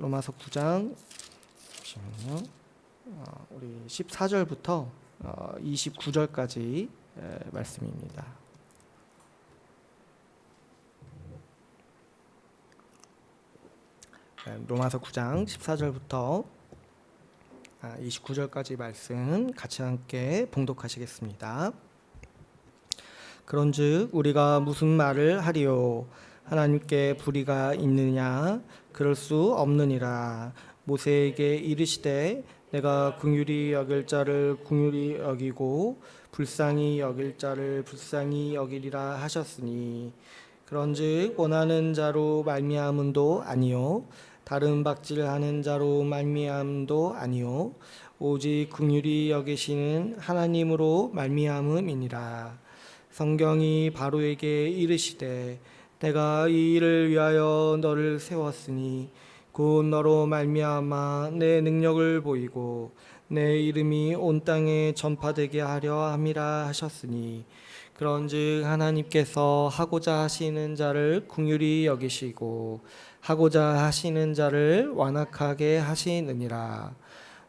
로마서 9장 잠시만요. 우리 14절부터 29절까지 말씀입니다. 로마서 9장 14절부터 29절까지 말씀 같이 함께 봉독하시겠습니다. 그런즉 우리가 무슨 말을 하리요? 하나님께 불의가 있느냐? 그럴 수 없느니라. 모세에게 이르시되 내가 긍휼히 여길 자를 긍휼히 여기고 불쌍히 여길 자를 불쌍히 여기리라 하셨으니, 그런즉 원하는 자로 말미암음도 아니요 다른 박질하는 자로 말미암음도 아니요 오직 긍휼히 여기시는 하나님으로 말미암음이니라. 성경이 바로에게 이르시되 내가 이 일을 위하여 너를 세웠으니 곧 너로 말미암아 내 능력을 보이고 내 이름이 온 땅에 전파되게 하려 함이라 하셨으니, 그런즉 하나님께서 하고자 하시는 자를 긍휼히 여기시고 하고자 하시는 자를 완악하게 하시느니라.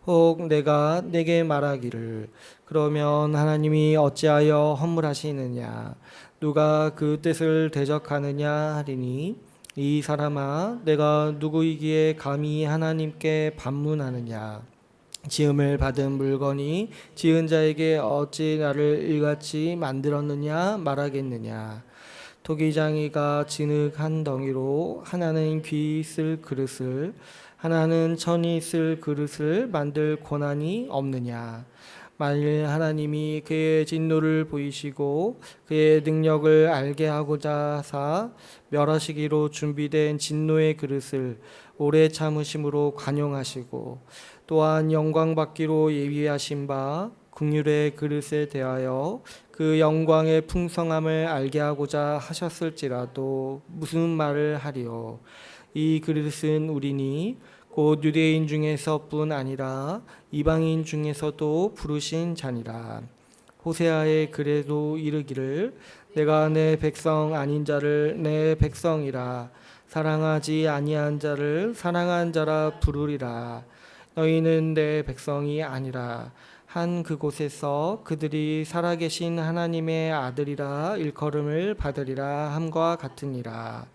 혹 내가 내게 말하기를 그러면 하나님이 어찌하여 허물하시느냐? 누가 그 뜻을 대적하느냐 하리니, 이 사람아 내가 누구이기에 감히 하나님께 반문하느냐? 지음을 받은 물건이 지은 자에게 어찌 나를 일같이 만들었느냐 말하겠느냐? 토기장이가 진흙 한 덩이로 하나는 귀 쓸 그릇을 하나는 천이 쓸 그릇을 만들 권한이 없느냐? 만일 하나님이 그의 진노를 보이시고 그의 능력을 알게 하고자 하사 멸하시기로 준비된 진노의 그릇을 오래 참으심으로 관용하시고, 또한 영광 받기로 예비하신 바 긍휼의 그릇에 대하여 그 영광의 풍성함을 알게 하고자 하셨을지라도 무슨 말을 하리요? 이 그릇은 우리니 곧 유대인 중에서뿐 아니라 이방인 중에서도 부르신 자니라. 호세아의 글에도 이르기를 내가 내 백성 아닌 자를 내 백성이라, 사랑하지 아니한 자를 사랑한 자라 부르리라. 너희는 내 백성이 아니라 한 그곳에서 그들이 살아계신 하나님의 아들이라 일컬음을 받으리라 함과 같으니라.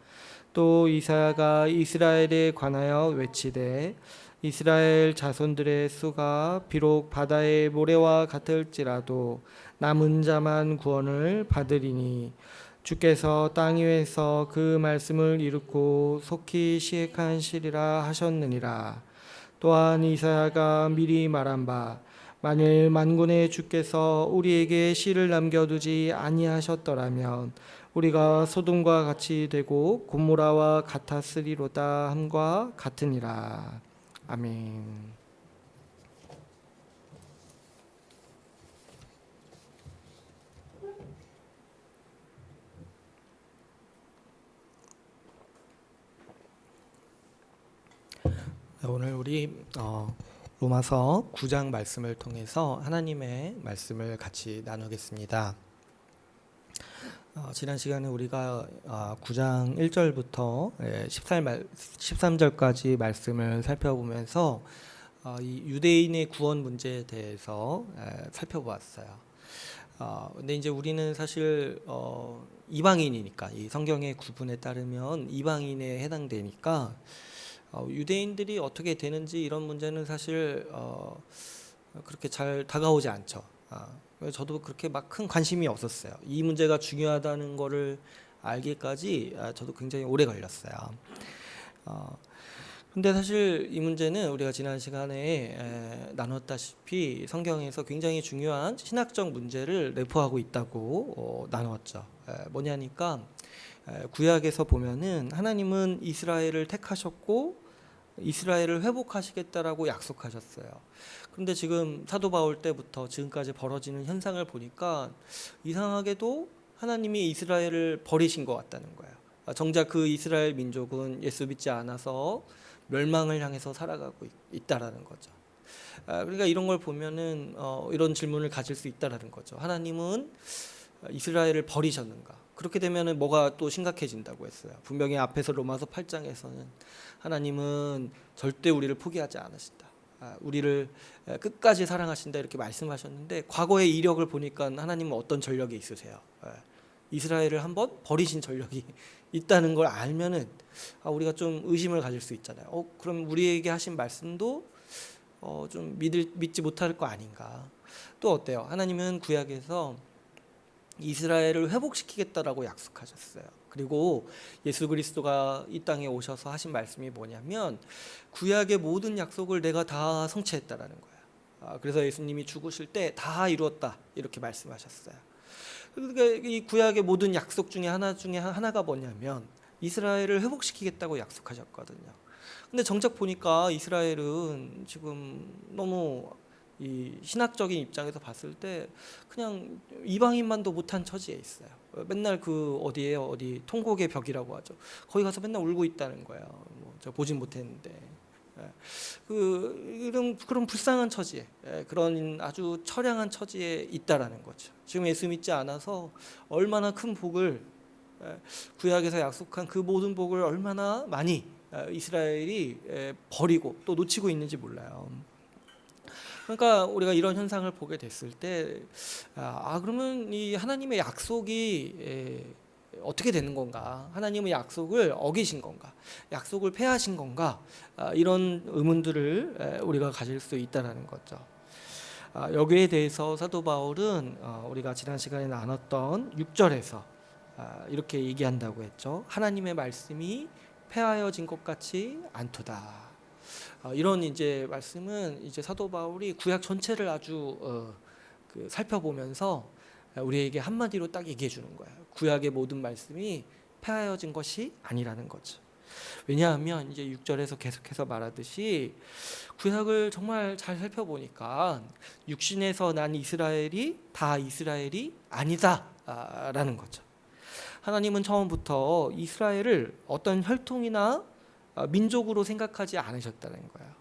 또 이사야가 이스라엘에 관하여 외치되 이스라엘 자손들의 수가 비록 바다의 모래와 같을지라도 남은 자만 구원을 받으리니, 주께서 땅 위에서 그 말씀을 이루고 속히 시행하시리라 하셨느니라. 또한 이사야가 미리 말한 바 만일 만군의 주께서 우리에게 씨를 남겨두지 아니하셨더라면 우리가 소돔과 같이 되고 고모라와 같았으리로다 함과 같으니라. 아멘. 오늘 우리 로마서 9장 말씀을 통해서 하나님의 말씀을 같이 나누겠습니다. 지난 시간에 우리가 9장 1절부터 13절까지 말씀을 살펴보면서 이 유대인의 구원 문제에 대해서 살펴보았어요. 근데 이제 우리는 사실 이방인이니까, 이 성경의 구분에 따르면 이방인에 해당되니까 유대인들이 어떻게 되는지 이런 문제는 사실 그렇게 잘 다가오지 않죠. 저도 그렇게 막 큰 관심이 없었어요. 이 문제가 중요하다는 거를 알기까지 저도 굉장히 오래 걸렸어요. 근데 사실 이 문제는 우리가 지난 시간에 나눴다시피 성경에서 굉장히 중요한 신학적 문제를 내포하고 있다고 나누었죠. 뭐냐니까 구약에서 보면은 하나님은 이스라엘을 택하셨고 이스라엘을 회복하시겠다라고 약속하셨어요. 그런데 지금 사도 바울 때부터 지금까지 벌어지는 현상을 보니까 이상하게도 하나님이 이스라엘을 버리신 것 같다는 거예요. 정작 그 이스라엘 민족은 예수 믿지 않아서 멸망을 향해서 살아가고 있다라는 거죠. 그러니까 이런 걸 보면은 이런 질문을 가질 수 있다라는 거죠. 하나님은 이스라엘을 버리셨는가? 그렇게 되면은 뭐가 또 심각해진다고 했어요. 분명히 앞에서 로마서 8장에서는 하나님은 절대 우리를 포기하지 않으신다. 우리를 끝까지 사랑하신다 이렇게 말씀하셨는데 과거의 이력을 보니까 하나님은 어떤 전력이 있으세요? 이스라엘을 한번 버리신 전력이 있다는 걸 알면은 우리가 좀 의심을 가질 수 있잖아요. 그럼 우리에게 하신 말씀도 좀 믿지 못할 거 아닌가? 또 어때요? 하나님은 구약에서 이스라엘을 회복시키겠다라고 약속하셨어요. 그리고 예수 그리스도가 이 땅에 오셔서 하신 말씀이 뭐냐면 구약의 모든 약속을 내가 다 성취했다라는 거예요. 그래서 예수님이 죽으실 때 다 이루었다 이렇게 말씀하셨어요. 그러니까 이 구약의 모든 약속 중에 하나가 뭐냐면 이스라엘을 회복시키겠다고 약속하셨거든요. 근데 정작 보니까 이스라엘은 지금 너무 이 신학적인 입장에서 봤을 때 그냥 이방인만도 못한 처지에 있어요. 맨날 그 어디 통곡의 벽이라고 하죠. 거기 가서 맨날 울고 있다는 거예요. 저 보진 못했는데 그런 불쌍한 처지에 그런 아주 처량한 처지에 있다라는 거죠. 지금 예수 믿지 않아서 얼마나 큰 복을 구약에서 약속한 그 모든 복을 얼마나 많이 이스라엘이 버리고 또 놓치고 있는지 몰라요. 그러니까 우리가 이런 현상을 보게 됐을 때 그러면 이 하나님의 약속이 어떻게 되는 건가? 하나님의 약속을 어기신 건가? 약속을 폐하신 건가? 이런 의문들을 우리가 가질 수 있다는 거죠. 여기에 대해서 사도 바울은 우리가 지난 시간에 나눴던 6절에서 이렇게 얘기한다고 했죠. 하나님의 말씀이 폐하여진 것 같이 않도다. 이런 이제 말씀은 이제 사도 바울이 구약 전체를 아주 살펴보면서 우리에게 한마디로 딱 얘기해 주는 거예요. 구약의 모든 말씀이 폐하여진 것이 아니라는 거죠. 왜냐하면 이제 6절에서 계속해서 말하듯이 구약을 정말 잘 살펴보니까 육신에서 난 이스라엘이 다 이스라엘이 아니다라는 거죠. 하나님은 처음부터 이스라엘을 어떤 혈통이나 민족으로 생각하지 않으셨다는 거예요.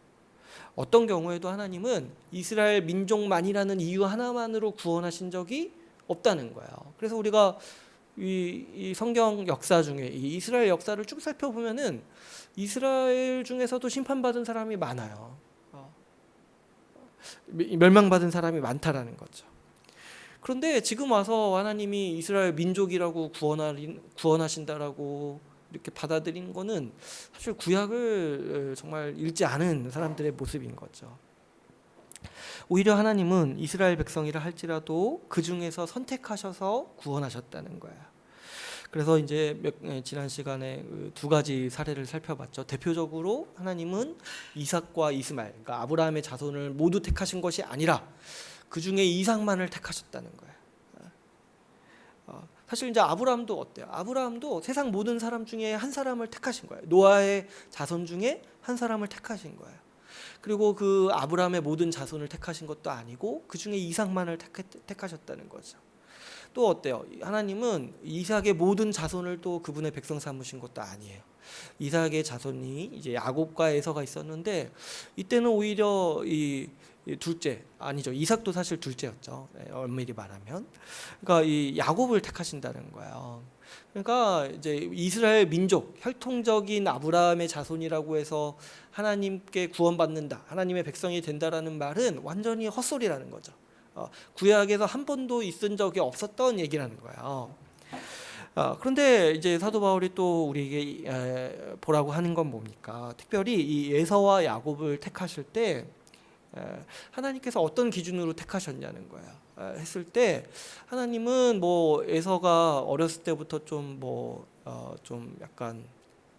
어떤 경우에도 하나님은 이스라엘 민족만이라는 이유 하나만으로 구원하신 적이 없다는 거예요. 그래서 우리가 이 성경 역사 중에 이 이스라엘 역사를 쭉 살펴보면은 이스라엘 중에서도 심판받은 사람이 많아요. 멸망받은 사람이 많다라는 거죠. 그런데 지금 와서 하나님이 이스라엘 민족이라고 구원하신다라고 이렇게 받아들인 거는 사실 구약을 정말 읽지 않은 사람들의 모습인 거죠. 오히려 하나님은 이스라엘 백성이라 할지라도 그 중에서 선택하셔서 구원하셨다는 거예요. 그래서 이제 지난 시간에 두 가지 사례를 살펴봤죠. 대표적으로 하나님은 이삭과 이스마엘, 그러니까 아브라함의 자손을 모두 택하신 것이 아니라 그 중에 이삭만을 택하셨다는 거예요. 사실 이제 아브라함도 어때요? 아브라함도 세상 모든 사람 중에 한 사람을 택하신 거예요. 노아의 자손 중에 한 사람을 택하신 거예요. 그리고 그 아브라함의 모든 자손을 택하신 것도 아니고 그 중에 이삭만을 택하셨다는 거죠. 또 어때요? 하나님은 이삭의 모든 자손을 또 그분의 백성 삼으신 것도 아니에요. 이삭의 자손이 이제 야곱과 에서가 있었는데 이때는 오히려 이 둘째 아니죠. 이삭도 사실 둘째였죠. 엄밀히 말하면. 그러니까 이 야곱을 택하신다는 거예요. 그러니까 이제 이스라엘 민족 혈통적인 아브라함의 자손이라고 해서 하나님께 구원받는다, 하나님의 백성이 된다라는 말은 완전히 헛소리라는 거죠. 구약에서 한 번도 있은 적이 없었던 얘기라는 거예요. 그런데 이제 사도 바울이 또 우리에게 보라고 하는 건 뭡니까? 특별히 이 에서와 야곱을 택하실 때 하나님께서 어떤 기준으로 택하셨냐는 거예요. 했을 때 하나님은 뭐 에서가 어렸을 때부터 좀 약간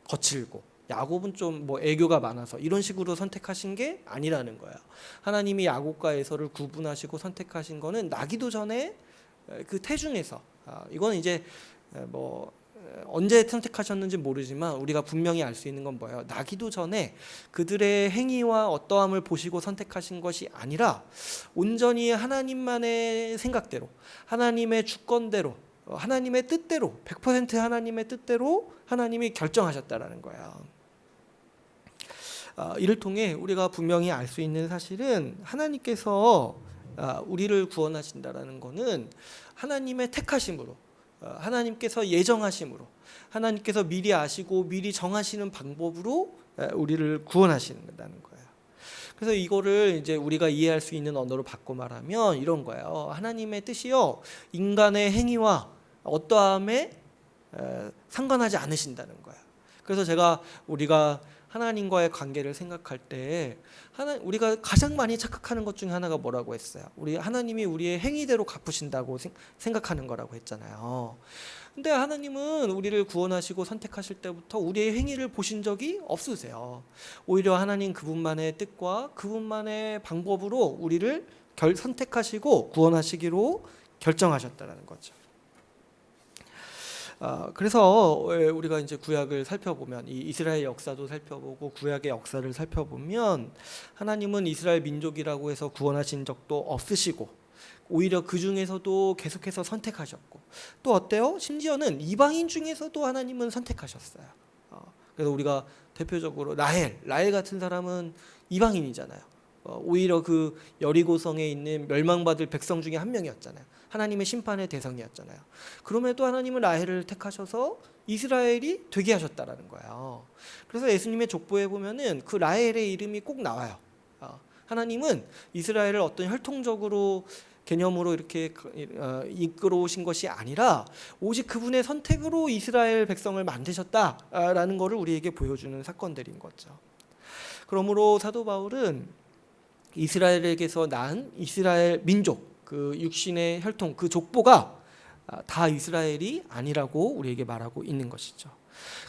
거칠고 야곱은 좀 애교가 많아서 이런 식으로 선택하신 게 아니라는 거예요. 하나님이 야곱과 에서를 구분하시고 선택하신 거는 나기도 전에 그 태중에서 이거는 이제 언제 선택하셨는지 모르지만 우리가 분명히 알 수 있는 건 뭐예요? 나기도 전에 그들의 행위와 어떠함을 보시고 선택하신 것이 아니라 온전히 하나님만의 생각대로, 하나님의 주권대로, 하나님의 뜻대로, 100% 하나님의 뜻대로 하나님이 결정하셨다라는 거예요. 이를 통해 우리가 분명히 알 수 있는 사실은 하나님께서 우리를 구원하신다라는 것은 하나님의 택하심으로, 하나님께서 예정하심으로, 하나님께서 미리 아시고 미리 정하시는 방법으로 우리를 구원하신다는 거예요. 그래서 이거를 이제 우리가 이해할 수 있는 언어로 바꿔 말하면 이런 거예요. 하나님의 뜻이요, 인간의 행위와 어떠함에 상관하지 않으신다는 거예요. 그래서 우리가 하나님과의 관계를 생각할 때 우리가 가장 많이 착각하는 것 중에 하나가 뭐라고 했어요? 하나님이 우리의 행위대로 갚으신다고 생각하는 거라고 했잖아요. 근데 하나님은 우리를 구원하시고 선택하실 때부터 우리의 행위를 보신 적이 없으세요. 오히려 하나님 그분만의 뜻과 그분만의 방법으로 우리를 선택하시고 구원하시기로 결정하셨다는 거죠. 그래서 우리가 이제 구약을 살펴보면, 이 이스라엘 역사도 살펴보고 구약의 역사를 살펴보면, 하나님은 이스라엘 민족이라고 해서 구원하신 적도 없으시고, 오히려 그 중에서도 계속해서 선택하셨고, 또 어때요? 심지어는 이방인 중에서도 하나님은 선택하셨어요. 그래서 우리가 대표적으로 라헬 같은 사람은 이방인이잖아요. 오히려 그 여리고성에 있는 멸망받을 백성 중에 한 명이었잖아요. 하나님의 심판의 대상이었잖아요. 그럼에도 하나님은 라헬을 택하셔서 이스라엘이 되게 하셨다라는 거예요. 그래서 예수님의 족보에 보면은 그 라헬의 이름이 꼭 나와요. 하나님은 이스라엘을 어떤 혈통적으로 개념으로 이렇게 이끌어 오신 것이 아니라 오직 그분의 선택으로 이스라엘 백성을 만드셨다라는 것을 우리에게 보여주는 사건들인 거죠. 그러므로 사도 바울은 이스라엘에게서 난 이스라엘 민족, 그 육신의 혈통, 그 족보가 다 이스라엘이 아니라고 우리에게 말하고 있는 것이죠.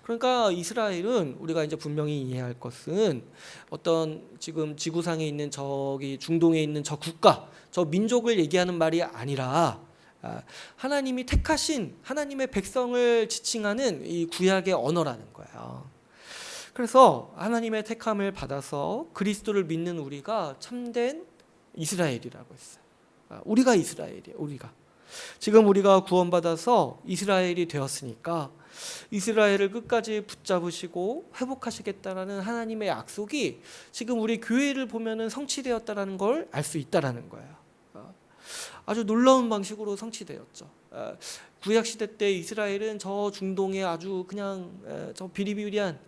그러니까 이스라엘은 우리가 이제 분명히 이해할 것은 어떤 지금 지구상에 있는 저기 중동에 있는 저 국가, 저 민족을 얘기하는 말이 아니라 하나님이 택하신 하나님의 백성을 지칭하는 이 구약의 언어라는 거예요. 그래서 하나님의 택함을 받아서 그리스도를 믿는 우리가 참된 이스라엘이라고 했어요. 우리가 이스라엘이에요. 지금 우리가 구원받아서 이스라엘이 되었으니까 이스라엘을 끝까지 붙잡으시고 회복하시겠다라는 하나님의 약속이 지금 우리 교회를 보면은 성취되었다라는 걸 알 수 있다라는 거예요. 아주 놀라운 방식으로 성취되었죠. 구약 시대 때 이스라엘은 저 중동에 아주 그냥 저 비리비리한,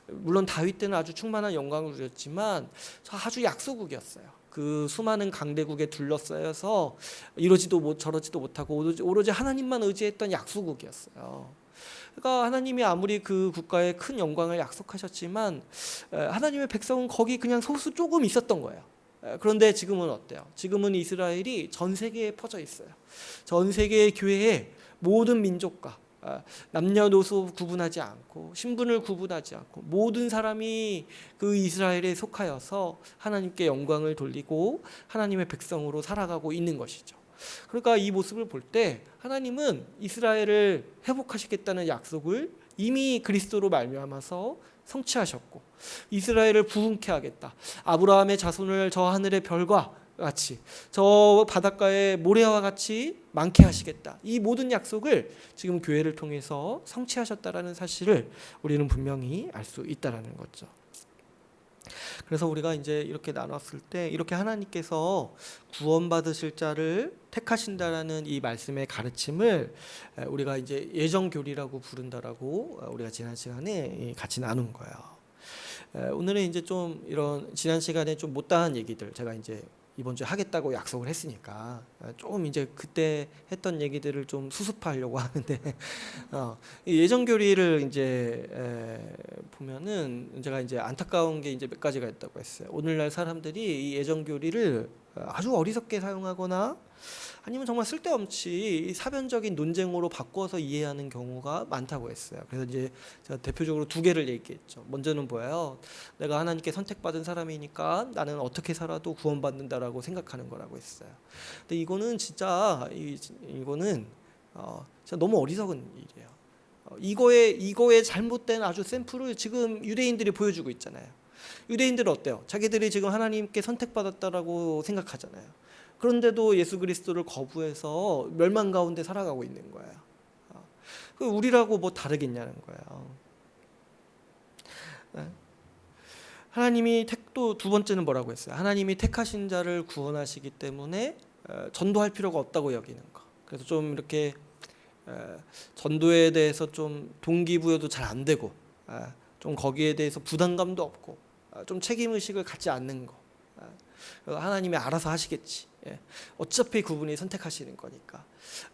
물론 다윗 때는 아주 충만한 영광을 누렸지만 저 아주 약소국이었어요. 그 수많은 강대국에 둘러싸여서 이러지도 저러지도 못하고 오로지 하나님만 의지했던 약소국이었어요. 그러니까 하나님이 아무리 그 국가에 큰 영광을 약속하셨지만 하나님의 백성은 거기 그냥 소수 조금 있었던 거예요. 그런데 지금은 어때요? 지금은 이스라엘이 전 세계에 퍼져 있어요. 전 세계의 교회에 모든 민족과 남녀노소 구분하지 않고 신분을 구분하지 않고 모든 사람이 그 이스라엘에 속하여서 하나님께 영광을 돌리고 하나님의 백성으로 살아가고 있는 것이죠. 그러니까 이 모습을 볼 때 하나님은 이스라엘을 회복하시겠다는 약속을 이미 그리스도로 말미암아서 성취하셨고, 이스라엘을 부흥케 하겠다, 아브라함의 자손을 저 하늘의 별과 같이 저 바닷가의 모래와 같이 많게 하시겠다, 이 모든 약속을 지금 교회를 통해서 성취하셨다라는 사실을 우리는 분명히 알 수 있다라는 거죠. 그래서 우리가 이제 이렇게 나눴을 때 이렇게 하나님께서 구원받으실 자를 택하신다라는 이 말씀의 가르침을 우리가 이제 예정교리라고 부른다라고 우리가 지난 시간에 같이 나눈 거예요. 오늘은 이제 좀 이런 지난 시간에 좀 못다한 얘기들, 제가 이제 이번 주에 하겠다고 약속을 했으니까 조금 이제 그때 했던 얘기들을 좀 수습하려고 하는데, 예정교리를 이제 보면은 제가 이제 안타까운 게 이제 몇 가지가 있다고 했어요. 오늘날 사람들이 이 예정교리를 아주 어리석게 사용하거나 아니면 정말 쓸데없이 사변적인 논쟁으로 바꿔서 이해하는 경우가 많다고 했어요. 그래서 이제 제가 대표적으로 두 개를 얘기했죠. 먼저는 뭐예요? 내가 하나님께 선택받은 사람이니까 나는 어떻게 살아도 구원받는다라고 생각하는 거라고 했어요. 근데 이거는 진짜 이거는 진짜 너무 어리석은 일이에요. 이거의 잘못된 아주 샘플을 지금 유대인들이 보여주고 있잖아요. 유대인들은 어때요? 자기들이 지금 하나님께 선택받았다라고 생각하잖아요. 그런데도 예수 그리스도를 거부해서 멸망 가운데 살아가고 있는 거예요. 우리라고 뭐 다르겠냐는 거예요. 하나님이 또 두 번째는 뭐라고 했어요? 하나님이 택하신 자를 구원하시기 때문에 전도할 필요가 없다고 여기는 거. 그래서 좀 이렇게 전도에 대해서 좀 동기부여도 잘 안 되고 좀 거기에 대해서 부담감도 없고 좀 책임의식을 갖지 않는 거. 하나님이 알아서 하시겠지. 어차피 그분이 선택하시는 거니까.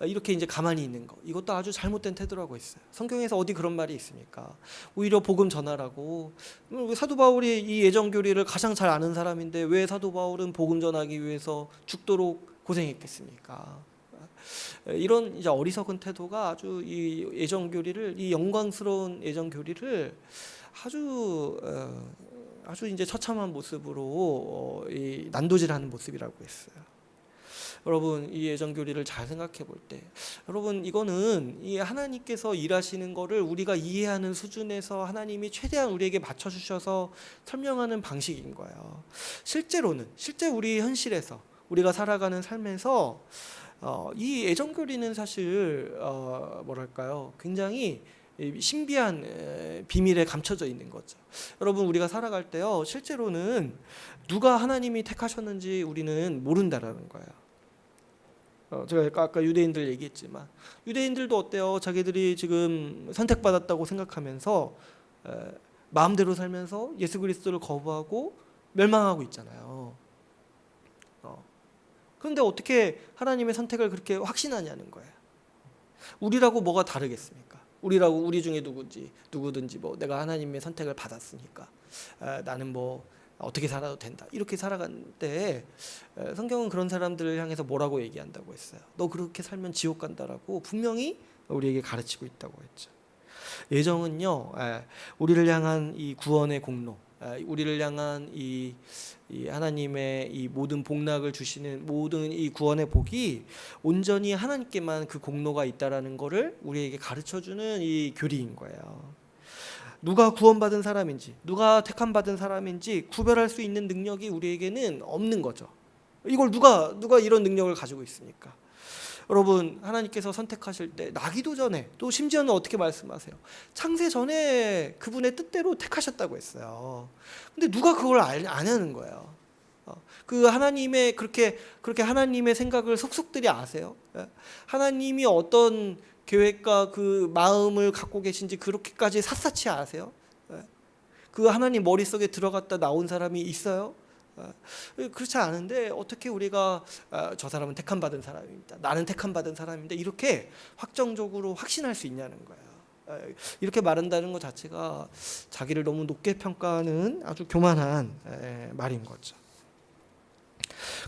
이렇게 이제 가만히 있는 거. 이것도 아주 잘못된 태도라고 했어요. 성경에서 어디 그런 말이 있습니까? 오히려 복음 전하라고. 사도 바울이 이 예정 교리를 가장 잘 아는 사람인데 왜 사도 바울은 복음 전하기 위해서 죽도록 고생했겠습니까? 이런 이제 어리석은 태도가 아주 이 예정 교리를, 이 영광스러운 예정 교리를 아주 이제 처참한 모습으로 이 난도질하는 모습이라고 했어요. 여러분, 이 예정 교리를 잘 생각해 볼 때, 여러분 이거는 이 하나님께서 일하시는 거를 우리가 이해하는 수준에서 하나님이 최대한 우리에게 맞춰 주셔서 설명하는 방식인 거예요. 실제 우리 현실에서 우리가 살아가는 삶에서 이 예정 교리는 사실 뭐랄까요? 굉장히 신비한 비밀에 감춰져 있는 거죠. 여러분, 우리가 살아갈 때요, 실제로는 누가 하나님이 택하셨는지 우리는 모른다라는 거예요. 제가 아까 유대인들 얘기했지만 유대인들도 어때요? 자기들이 지금 선택받았다고 생각하면서 마음대로 살면서 예수 그리스도를 거부하고 멸망하고 있잖아요. 그런데 어떻게 하나님의 선택을 그렇게 확신하냐는 거예요. 우리라고 뭐가 다르겠습니까? 우리 중에 누구든지 뭐 내가 하나님의 선택을 받았으니까 나는 뭐 어떻게 살아도 된다, 이렇게 살아갈 때 성경은 그런 사람들을 향해서 뭐라고 얘기한다고 했어요? 너 그렇게 살면 지옥 간다라고 분명히 우리에게 가르치고 있다고 했죠. 예정은요, 우리를 향한 이 구원의 공로, 우리를 향한 이 하나님의 이 모든 복락을 주시는 모든 이 구원의 복이 온전히 하나님께만 그 공로가 있다라는 것을 우리에게 가르쳐주는 이 교리인 거예요. 누가 구원받은 사람인지, 누가 택함 받은 사람인지 구별할 수 있는 능력이 우리에게는 없는 거죠. 이걸 누가 이런 능력을 가지고 있습니까? 여러분, 하나님께서 선택하실 때 나기도 전에, 또 심지어는 어떻게 말씀하세요? 창세 전에 그분의 뜻대로 택하셨다고 했어요. 근데 누가 그걸 아냐는 거예요. 그 하나님의 그렇게 하나님의 생각을 속속들이 아세요? 하나님이 어떤 계획과 그 마음을 갖고 계신지 그렇게까지 샅샅이 아세요? 그 하나님 머릿속에 들어갔다 나온 사람이 있어요? 그렇지 않은데 어떻게 우리가 저 사람은 택함 받은 사람입니다, 나는 택함 받은 사람인데 이렇게 확정적으로 확신할 수 있냐는 거예요. 이렇게 말한다는 것 자체가 자기를 너무 높게 평가하는 아주 교만한 말인 거죠.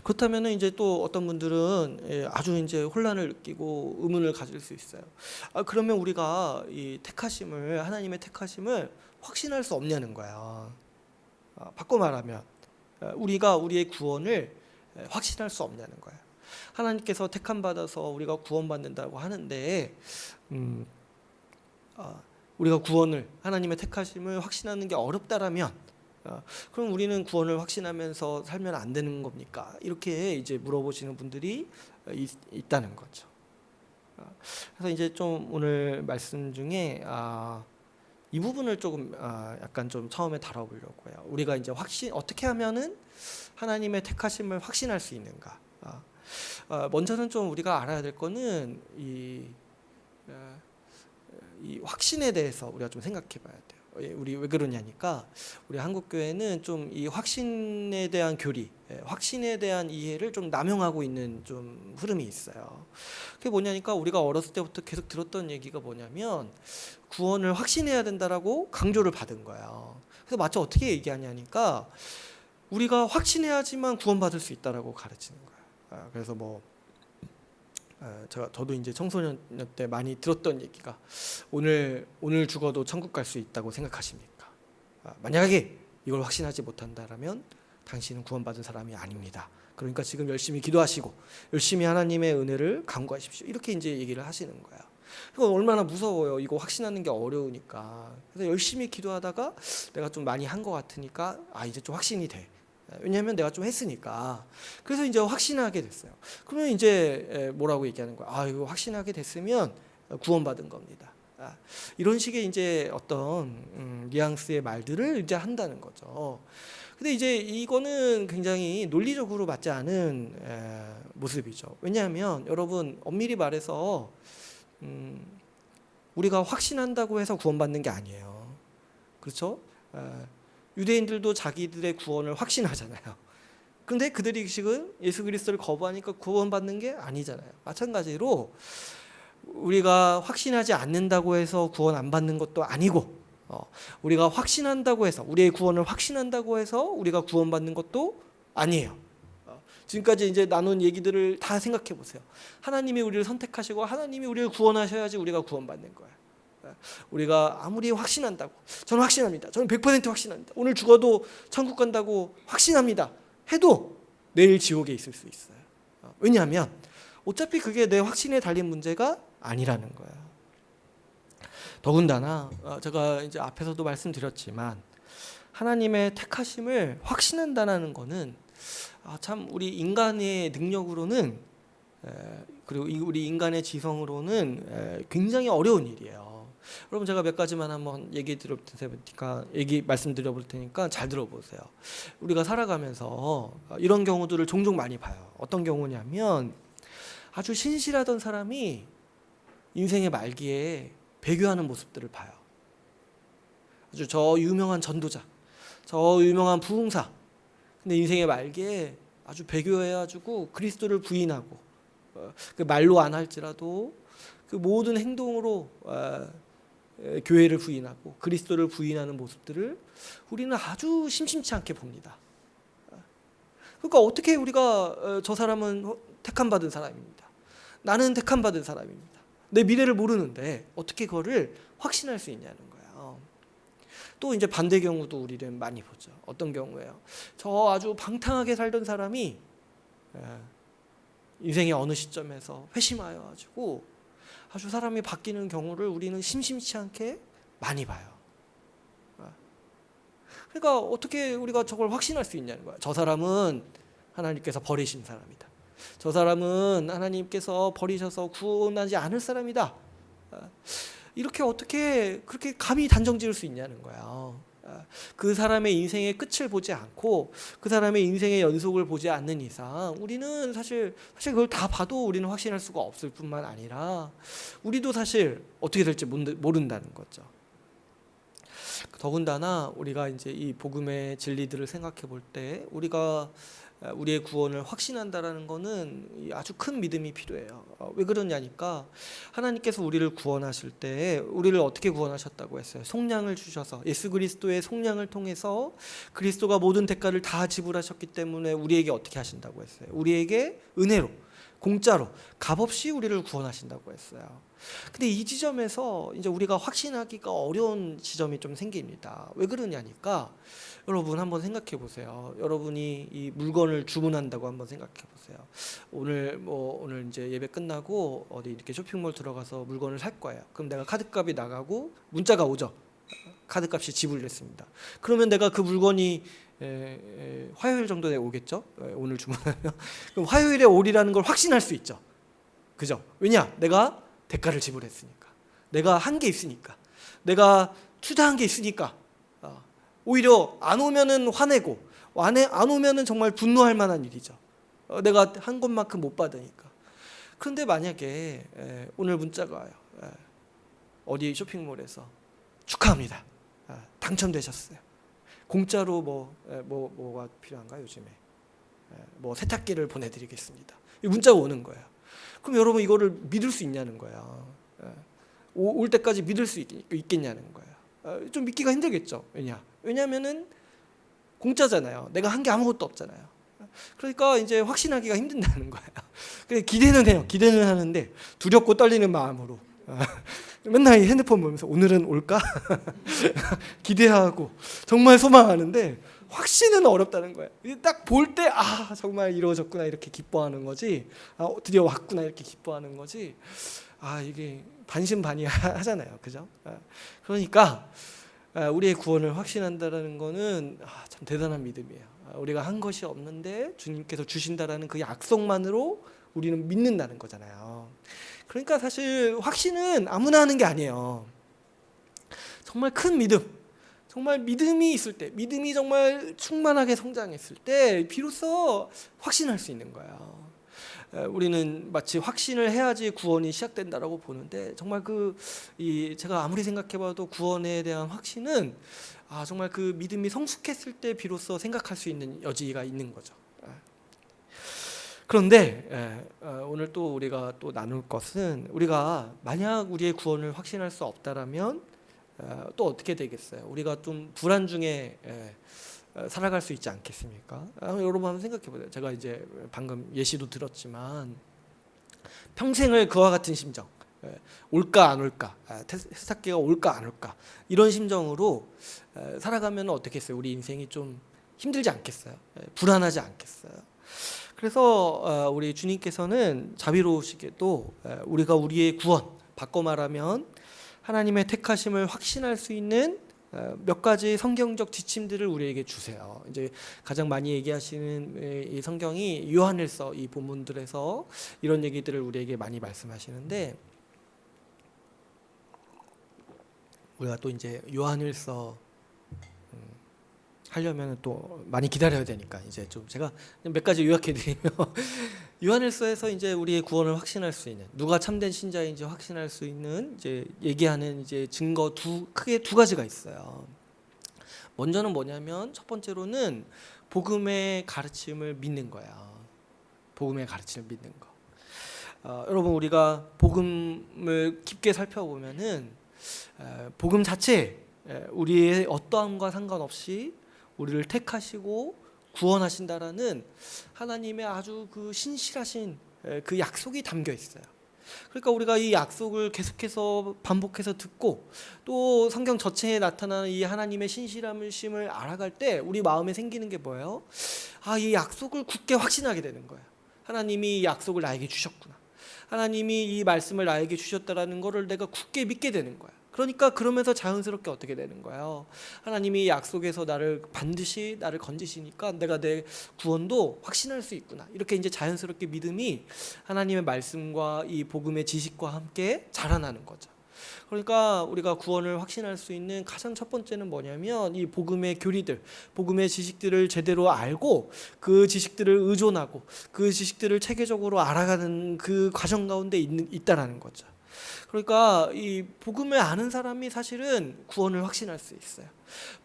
그렇다면 이제 또 어떤 분들은 아주 이제 혼란을 느끼고 의문을 가질 수 있어요. 그러면 우리가 이 하나님의 택하심을 확신할 수 없냐는 거야. 바꿔 말하면 우리가 우리의 구원을 확신할 수 없냐는 거예요. 하나님께서 택함 받아서 우리가 구원받는다고 하는데 우리가 구원을, 하나님의 택하심을 확신하는 게 어렵다라면 그럼 우리는 구원을 확신하면서 살면 안 되는 겁니까? 이렇게 이제 물어보시는 분들이 있다는 거죠. 그래서 이제 좀 오늘 말씀 중에 이 부분을 조금 약간 좀 처음에 다뤄보려고 해요. 우리가 이제 어떻게 하면은 하나님의 택하심을 확신할 수 있는가? 먼저는 좀 우리가 알아야 될 거는 이 확신에 대해서 우리가 좀 생각해봐야 돼요. 우리 왜 그러냐니까 우리 한국 교회는 좀 이 확신에 대한 교리, 확신에 대한 이해를 좀 남용하고 있는 좀 흐름이 있어요. 그게 뭐냐니까 우리가 어렸을 때부터 계속 들었던 얘기가 뭐냐면 구원을 확신해야 된다라고 강조를 받은 거예요. 그래서 마치 어떻게 얘기하냐니까 우리가 확신해야지만 구원받을 수 있다라고 가르치는 거예요. 그래서 뭐 저도 이제 청소년 때 많이 들었던 얘기가 오늘 죽어도 천국 갈 수 있다고 생각하십니까? 만약에 이걸 확신하지 못한다라면 당신은 구원받은 사람이 아닙니다. 그러니까 지금 열심히 기도하시고 열심히 하나님의 은혜를 간구하십시오. 이렇게 이제 얘기를 하시는 거예요. 이거 얼마나 무서워요. 이거 확신하는 게 어려우니까. 그래서 열심히 기도하다가 내가 좀 많이 한 것 같으니까 이제 좀 확신이 돼. 왜냐하면 내가 좀 했으니까. 그래서 이제 확신하게 됐어요. 그러면 이제 뭐라고 얘기하는 거야? 이거 확신하게 됐으면 구원받은 겁니다. 이런 식의 이제 어떤 뉘앙스의 말들을 이제 한다는 거죠. 근데 이제 이거는 굉장히 논리적으로 맞지 않은 모습이죠. 왜냐하면 여러분, 엄밀히 말해서 우리가 확신한다고 해서 구원받는 게 아니에요. 그렇죠? 유대인들도 자기들의 구원을 확신하잖아요. 그런데 그들이 지금 예수 그리스도를 거부하니까 구원받는 게 아니잖아요. 마찬가지로 우리가 확신하지 않는다고 해서 구원 안 받는 것도 아니고, 우리가 확신한다고 해서, 우리의 구원을 확신한다고 해서 우리가 구원받는 것도 아니에요. 지금까지 이제 나눈 얘기들을 다 생각해 보세요. 하나님이 우리를 선택하시고 하나님이 우리를 구원하셔야지 우리가 구원받는 거예요. 우리가 아무리 확신한다고, 저는 확신합니다, 저는 100% 확신합니다, 오늘 죽어도 천국 간다고 확신합니다 해도 내일 지옥에 있을 수 있어요. 왜냐하면 어차피 그게 내 확신에 달린 문제가 아니라는 거예요. 더군다나 제가 이제 앞에서도 말씀드렸지만 하나님의 택하심을 확신한다는 거는 참 우리 인간의 능력으로는, 그리고 우리 인간의 지성으로는 굉장히 어려운 일이에요. 여러분, 제가 몇 가지만 한번 말씀드려 볼 테니까 잘 들어보세요. 우리가 살아가면서 이런 경우들을 종종 많이 봐요. 어떤 경우냐면 아주 신실하던 사람이 인생의 말기에 배교하는 모습들을 봐요. 아주 저 유명한 전도자, 저 유명한 부흥사, 근데 인생의 말기에 아주 배교해가지고 그리스도를 부인하고, 그 말로 안 할지라도 그 모든 행동으로 교회를 부인하고 그리스도를 부인하는 모습들을 우리는 아주 심심치 않게 봅니다. 그러니까 어떻게 우리가 저 사람은 택함 받은 사람입니다, 나는 택함 받은 사람입니다, 내 미래를 모르는데 어떻게 그거를 확신할 수 있냐는 거예요. 또 이제 반대 경우도 우리는 많이 보죠. 어떤 경우예요? 저 아주 방탕하게 살던 사람이 인생의 어느 시점에서 회심하여 가지고 아주 사람이 바뀌는 경우를 우리는 심심치 않게 많이 봐요. 그러니까 어떻게 우리가 저걸 확신할 수 있냐는 거야. 저 사람은 하나님께서 버리신 사람이다, 저 사람은 하나님께서 버리셔서 구원하지 않을 사람이다, 이렇게 어떻게 그렇게 감히 단정 지을 수 있냐는 거야. 그 사람의 인생의 끝을 보지 않고 그 사람의 인생의 연속을 보지 않는 이상 우리는 사실 그걸 다 봐도 우리는 확신할 수가 없을 뿐만 아니라 우리도 사실 어떻게 될지 모른다는 거죠. 더군다나 우리가 이제 이 복음의 진리들을 생각해 볼 때 우리가 우리의 구원을 확신한다라는 것은 아주 큰 믿음이 필요해요. 왜 그러냐니까 하나님께서 우리를 구원하실 때 우리를 어떻게 구원하셨다고 했어요? 속량을 주셔서, 예수 그리스도의 속량을 통해서 그리스도가 모든 대가를 다 지불하셨기 때문에 우리에게 어떻게 하신다고 했어요? 우리에게 은혜로, 공짜로, 값없이 우리를 구원하신다고 했어요. 근데 이 지점에서 이제 우리가 확신하기가 어려운 지점이 좀 생깁니다. 왜 그러냐니까 여러분 한번 생각해 보세요. 여러분이 이 물건을 주문한다고 한번 생각해 보세요. 오늘 이제 예배 끝나고 어디 이렇게 쇼핑몰 들어가서 물건을 살 거예요. 그럼 내가 카드값이 나가고 문자가 오죠. 카드값이 지불됐습니다. 그러면 내가 그 물건이 화요일 정도에 오겠죠. 오늘 주문하면 그럼 화요일에 오리라는 걸 확신할 수 있죠. 그죠? 왜냐? 내가 대가를 지불했으니까, 내가 한 게 있으니까, 내가 투자한 게 있으니까. 오히려 안 오면은 화내고 안 오면은 정말 분노할 만한 일이죠. 내가 한 것만큼 못 받으니까. 그런데 만약에 오늘 문자가 와요. 어디 쇼핑몰에서 축하합니다, 당첨되셨어요. 공짜로 뭐가 필요한가 요즘에? 뭐 세탁기를 보내드리겠습니다. 이 문자가 오는 거예요. 그럼 여러분 이거를 믿을 수 있냐는 거야. 올 때까지 믿을 수 있겠냐는 거예요. 좀 믿기가 힘들겠죠. 왜냐하면은 공짜잖아요. 내가 한 게 아무것도 없잖아요. 그러니까 이제 확신하기가 힘든다는 거예요. 그래서 기대는 해요. 기대는 하는데 두렵고 떨리는 마음으로 맨날 핸드폰 보면서 오늘은 올까? 기대하고 정말 소망하는데 확신은 어렵다는 거예요. 딱 볼 때 정말 이루어졌구나 이렇게 기뻐하는 거지, 드디어 왔구나 이렇게 기뻐하는 거지, 이게 반신반의하잖아요. 그죠? 그러니까 우리의 구원을 확신한다라는 거는 참 대단한 믿음이에요. 우리가 한 것이 없는데 주님께서 주신다라는 그 약속만으로 우리는 믿는다는 거잖아요. 그러니까 사실 확신은 아무나 하는 게 아니에요. 정말 큰 믿음, 정말 믿음이 있을 때, 믿음이 정말 충만하게 성장했을 때 비로소 확신할 수 있는 거예요. 우리는 마치 확신을 해야지 구원이 시작된다라고 보는데 정말 제가 아무리 생각해봐도 구원에 대한 확신은 정말 그 믿음이 성숙했을 때 비로소 생각할 수 있는 여지가 있는 거죠. 그런데 오늘 또 우리가 또 나눌 것은 우리가 만약 우리의 구원을 확신할 수 없다라면 또 어떻게 되겠어요? 우리가 좀 불안 중에 살아갈 수 있지 않겠습니까? 여러분 한번 생각해 보세요. 제가 이제 방금 예시도 들었지만 평생을 그와 같은 심정, 올까 안 올까, 세탁기가 올까 안 올까 이런 심정으로 살아가면 어떻겠어요? 우리 인생이 좀 힘들지 않겠어요? 불안하지 않겠어요? 그래서 우리 주님께서는 자비로우시게도 우리가 우리의 구원, 바꿔 말하면 하나님의 택하심을 확신할 수 있는 몇 가지 성경적 지침들을 우리에게 주세요. 이제 가장 많이 얘기하시는 이 성경이 요한일서 이 본문들에서 이런 얘기들을 우리에게 많이 말씀하시는데 우리가 또 이제 요한일서 하려면 또 많이 기다려야 되니까 이제 좀 제가 몇 가지 요약해 드리면 요한일서에서 이제 우리의 구원을 확신할 수 있는 누가 참된 신자인지 확신할 수 있는 이제 얘기하는 이제 증거 크게 두 가지가 있어요. 먼저는 뭐냐면 첫 번째로는 복음의 가르침을 믿는 거야. 복음의 가르침을 믿는 거. 여러분 우리가 복음을 깊게 살펴보면은 복음 자체 우리의 어떠함과 상관없이 우리를 택하시고 구원하신다라는 하나님의 아주 그 신실하신 그 약속이 담겨 있어요. 그러니까 우리가 이 약속을 계속해서 반복해서 듣고 또 성경 전체에 나타나는 이 하나님의 신실함을 알아갈 때 우리 마음에 생기는 게 뭐예요? 이 약속을 굳게 확신하게 되는 거예요. 하나님이 이 약속을 나에게 주셨구나. 하나님이 이 말씀을 나에게 주셨다라는 것을 내가 굳게 믿게 되는 거야. 그러니까 그러면서 자연스럽게 어떻게 되는 거예요? 하나님이 약속에서 반드시 나를 건지시니까 내가 내 구원도 확신할 수 있구나. 이렇게 이제 자연스럽게 믿음이 하나님의 말씀과 이 복음의 지식과 함께 자라나는 거죠. 그러니까 우리가 구원을 확신할 수 있는 가장 첫 번째는 뭐냐면 이 복음의 교리들, 복음의 지식들을 제대로 알고 그 지식들을 의존하고 그 지식들을 체계적으로 알아가는 그 과정 가운데 있다라는 거죠. 그러니까 이 복음을 아는 사람이 사실은 구원을 확신할 수 있어요.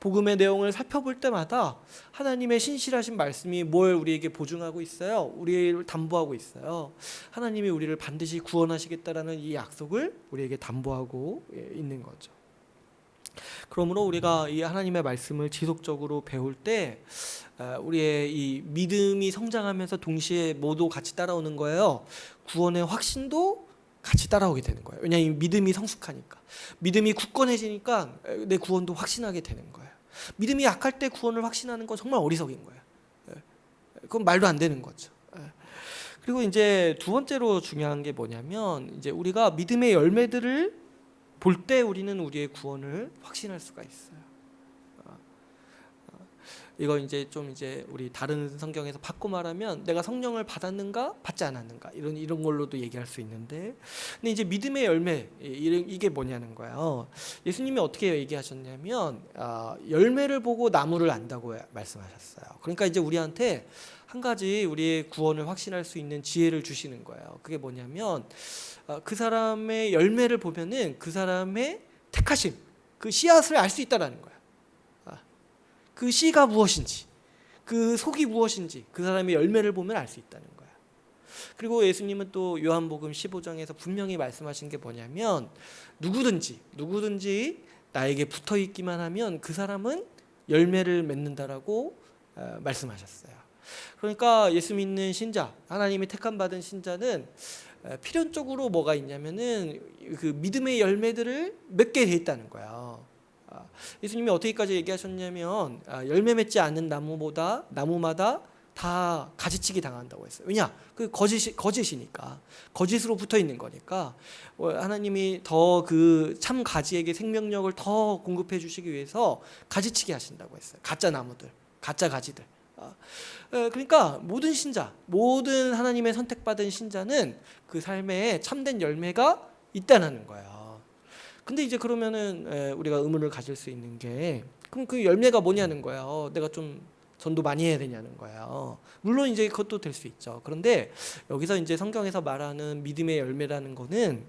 복음의 내용을 살펴볼 때마다 하나님의 신실하신 말씀이 뭘 우리에게 보증하고 있어요? 우리를 담보하고 있어요. 하나님이 우리를 반드시 구원하시겠다라는 이 약속을 우리에게 담보하고 있는 거죠. 그러므로 우리가 이 하나님의 말씀을 지속적으로 배울 때 우리의 이 믿음이 성장하면서 동시에 모두 같이 따라오는 거예요. 구원의 확신도 같이 따라오게 되는 거예요. 왜냐하면 믿음이 성숙하니까. 믿음이 굳건해지니까 내 구원도 확신하게 되는 거예요. 믿음이 약할 때 구원을 확신하는 건 정말 어리석인 거예요. 그건 말도 안 되는 거죠. 그리고 이제 두 번째로 중요한 게 뭐냐면 이제 우리가 믿음의 열매들을 볼 때 우리는 우리의 구원을 확신할 수가 있어요. 이거 이제 우리 다른 성경에서 바꿔 말하면 내가 성령을 받았는가 받지 않았는가 이런 걸로도 얘기할 수 있는데, 근데 이제 믿음의 열매 이게 뭐냐는 거예요. 예수님이 어떻게 얘기하셨냐면 열매를 보고 나무를 안다고 말씀하셨어요. 그러니까 이제 우리한테 한 가지 우리의 구원을 확신할 수 있는 지혜를 주시는 거예요. 그게 뭐냐면 그 사람의 열매를 보면은 그 사람의 택하심, 그 씨앗을 알 수 있다라는 거예요. 그 씨가 무엇인지, 그 속이 무엇인지 그 사람의 열매를 보면 알 수 있다는 거예요. 그리고 예수님은 또 요한복음 15장에서 분명히 말씀하신 게 뭐냐면 누구든지 나에게 붙어 있기만 하면 그 사람은 열매를 맺는다라고 말씀하셨어요. 그러니까 예수 믿는 신자, 하나님이 택함 받은 신자는 필연적으로 뭐가 있냐면은 그 믿음의 열매들을 맺게 돼 있다는 거예요. 예수님이 어떻게까지 얘기하셨냐면 열매 맺지 않는 나무마다 다 가지치기 당한다고 했어요. 왜냐? 그 거짓이니까, 거짓으로 붙어 있는 거니까 하나님이 더 그 참 가지에게 생명력을 더 공급해 주시기 위해서 가지치기 하신다고 했어요. 가짜 나무들, 가짜 가지들. 그러니까 모든 신자, 모든 하나님의 선택받은 신자는 그 삶에 참된 열매가 있다는 거예요. 근데 이제 그러면은 우리가 의문을 가질 수 있는 게 그럼 그 열매가 뭐냐는 거예요. 내가 좀 전도 많이 해야 되냐는 거예요. 물론 이제 그것도 될 수 있죠. 그런데 여기서 이제 성경에서 말하는 믿음의 열매라는 거는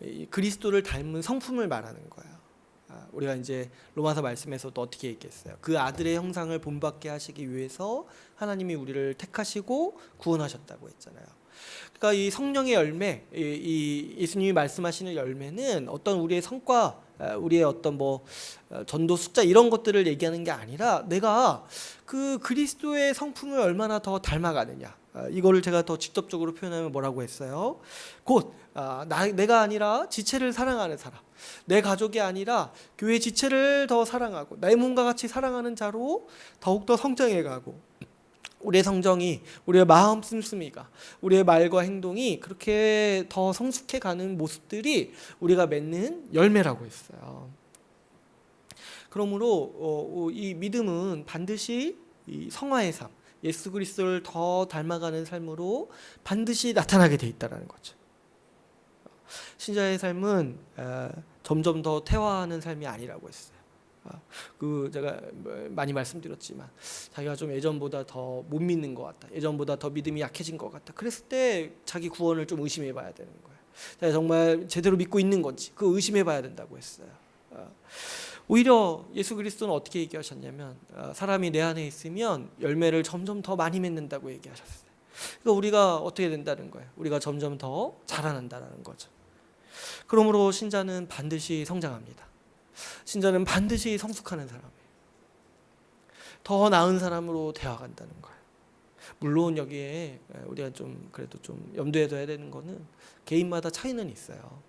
이 그리스도를 닮은 성품을 말하는 거예요. 우리가 이제 로마서 말씀에서도 어떻게 얘기했어요? 그 아들의 형상을 본받게 하시기 위해서 하나님이 우리를 택하시고 구원하셨다고 했잖아요. 그러니까 이 성령의 열매, 이 예수님이 말씀하시는 열매는 어떤 우리의 성과, 우리의 어떤 전도 숫자 이런 것들을 얘기하는 게 아니라 내가 그 그리스도의 성품을 얼마나 더 닮아가느냐. 이거를 제가 더 직접적으로 표현하면 뭐라고 했어요? 곧 내가 아니라 지체를 사랑하는 사람, 내 가족이 아니라 교회 지체를 더 사랑하고 내 몸과 같이 사랑하는 자로 더욱더 성장해가고, 우리의 성정이, 우리의 마음 씀씀이가, 우리의 말과 행동이 그렇게 더 성숙해가는 모습들이 우리가 맺는 열매라고 했어요. 그러므로 이 믿음은 반드시 이 성화의 삶, 예수 그리스도를 더 닮아가는 삶으로 반드시 나타나게 돼 있다는 거죠. 신자의 삶은 점점 더 태화하는 삶이 아니라고 했어요. 제가 많이 말씀드렸지만 자기가 좀 예전보다 더 못 믿는 것 같다, 예전보다 더 믿음이 약해진 것 같다, 그랬을 때 자기 구원을 좀 의심해 봐야 되는 거예요. 자기가 정말 제대로 믿고 있는 건지 그 의심해 봐야 된다고 했어요. 오히려 예수 그리스도는 어떻게 얘기하셨냐면 사람이 내 안에 있으면 열매를 점점 더 많이 맺는다고 얘기하셨어요. 그러니까 우리가 어떻게 된다는 거예요? 우리가 점점 더 자라난다는 거죠. 그러므로 신자는 반드시 성장합니다. 신자는 반드시 성숙하는 사람이에요. 더 나은 사람으로 되어간다는 거예요. 물론 여기에 우리가 좀 그래도 좀 염두에 둬야 되는 거는 개인마다 차이는 있어요.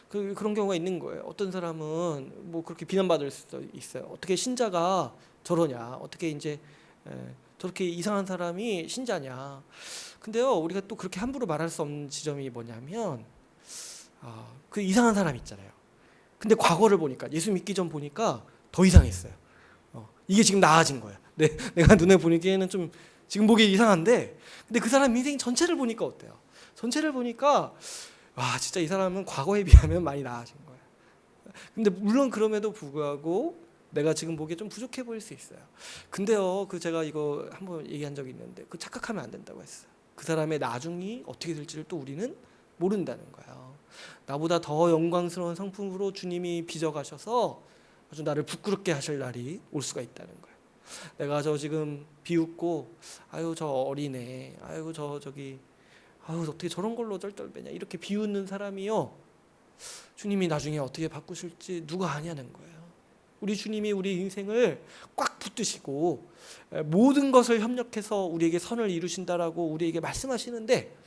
그런 경우가 있는 거예요. 어떤 사람은 그렇게 비난받을 수도 있어요. 어떻게 신자가 저러냐, 어떻게 이제 저렇게 이상한 사람이 신자냐. 근데요, 우리가 또 그렇게 함부로 말할 수 없는 지점이 뭐냐면 그 이상한 사람 있잖아요. 근데 과거를 보니까, 예수 믿기 전 보니까 더 이상했어요. 이게 지금 나아진 거야. 내가 눈에 보기에는 좀 지금 보기 이상한데, 근데 그 사람 인생 전체를 보니까 어때요? 전체를 보니까 와, 진짜 이 사람은 과거에 비하면 많이 나아진 거야. 근데 물론 그럼에도 불구하고 내가 지금 보기에 좀 부족해 보일 수 있어요. 근데요, 제가 이거 한번 얘기한 적이 있는데 착각하면 안 된다고 했어요. 그 사람의 나중이 어떻게 될지를 또 우리는 모른다는 거예요. 나보다 더 영광스러운 성품으로 주님이 빚어가셔서 아주 나를 부끄럽게 하실 날이 올 수가 있다는 거예요. 내가 지금 비웃고 아유 저 어리네, 아유 아유 어떻게 저런 걸로 쩔쩔매냐 이렇게 비웃는 사람이요, 주님이 나중에 어떻게 바꾸실지 누가 아냐는 거예요. 우리 주님이 우리 인생을 꽉 붙드시고 모든 것을 협력해서 우리에게 선을 이루신다라고 우리에게 말씀하시는데,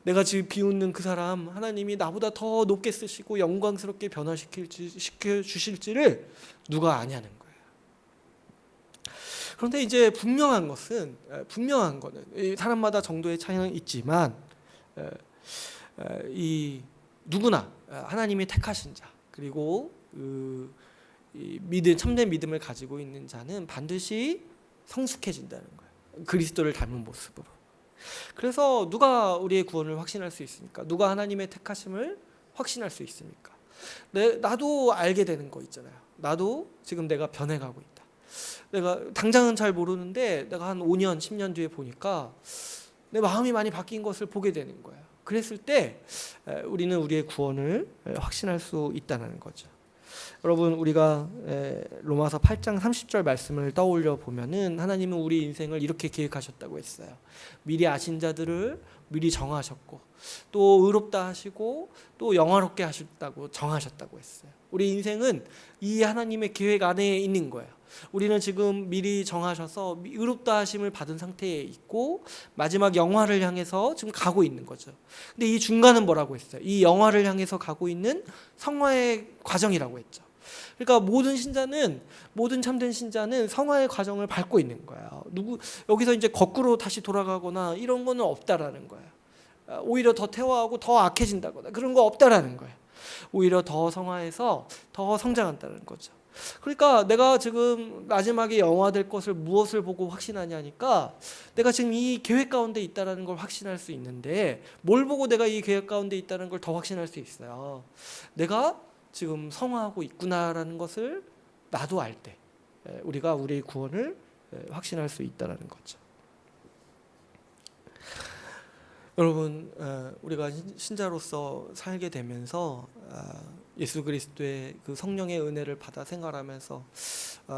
내가 지금 비웃는 그 사람 하나님이 나보다 더 높게 쓰시고 영광스럽게 시켜주실지를 누가 아냐는 거예요. 그런데 이제 분명한 거는 사람마다 정도의 차이는 있지만 이 누구나 하나님이 택하신 자, 그리고 참된 믿음을 가지고 있는 자는 반드시 성숙해진다는 거예요. 그리스도를 닮은 모습으로. 그래서 누가 우리의 구원을 확신할 수 있습니까? 누가 하나님의 택하심을 확신할 수 있습니까? 나도 알게 되는 거 있잖아요. 나도 지금 내가 변해가고 있다. 내가 당장은 잘 모르는데 내가 한 5년, 10년 뒤에 보니까 내 마음이 많이 바뀐 것을 보게 되는 거예요. 그랬을 때 우리는 우리의 구원을 확신할 수 있다는 거죠. 여러분, 우리가 로마서 8장 30절 말씀을 떠올려 보면은 하나님은 우리 인생을 이렇게 계획하셨다고 했어요. 미리 아신 자들을 미리 정하셨고, 또 의롭다 하시고, 또 영화롭게 하셨다고 정하셨다고 했어요. 우리 인생은 이 하나님의 계획 안에 있는 거예요. 우리는 지금 미리 정하셔서 의롭다 하심을 받은 상태에 있고 마지막 영화를 향해서 지금 가고 있는 거죠. 근데 이 중간은 뭐라고 했어요? 이 영화를 향해서 가고 있는 성화의 과정이라고 했죠. 그러니까 모든 참된 신자는 성화의 과정을 밟고 있는 거예요. 여기서 이제 거꾸로 다시 돌아가거나 이런 거는 없다라는 거예요. 오히려 더 태화하고 더 악해진다거나 그런 거 없다라는 거예요. 오히려 더 성화해서 더 성장한다는 거죠. 그러니까 내가 지금 마지막에 영화될 것을 무엇을 보고 확신하냐니까, 내가 지금 이 계획 가운데 있다는 걸 확신할 수 있는데, 뭘 보고 내가 이 계획 가운데 있다는 걸 더 확신할 수 있어요? 내가 지금 성화하고 있구나라는 것을 나도 알 때, 우리가 우리의 구원을 확신할 수 있다는 거죠. 여러분, 우리가 신자로서 살게 되면서 예수 그리스도의 그 성령의 은혜를 받아 생활하면서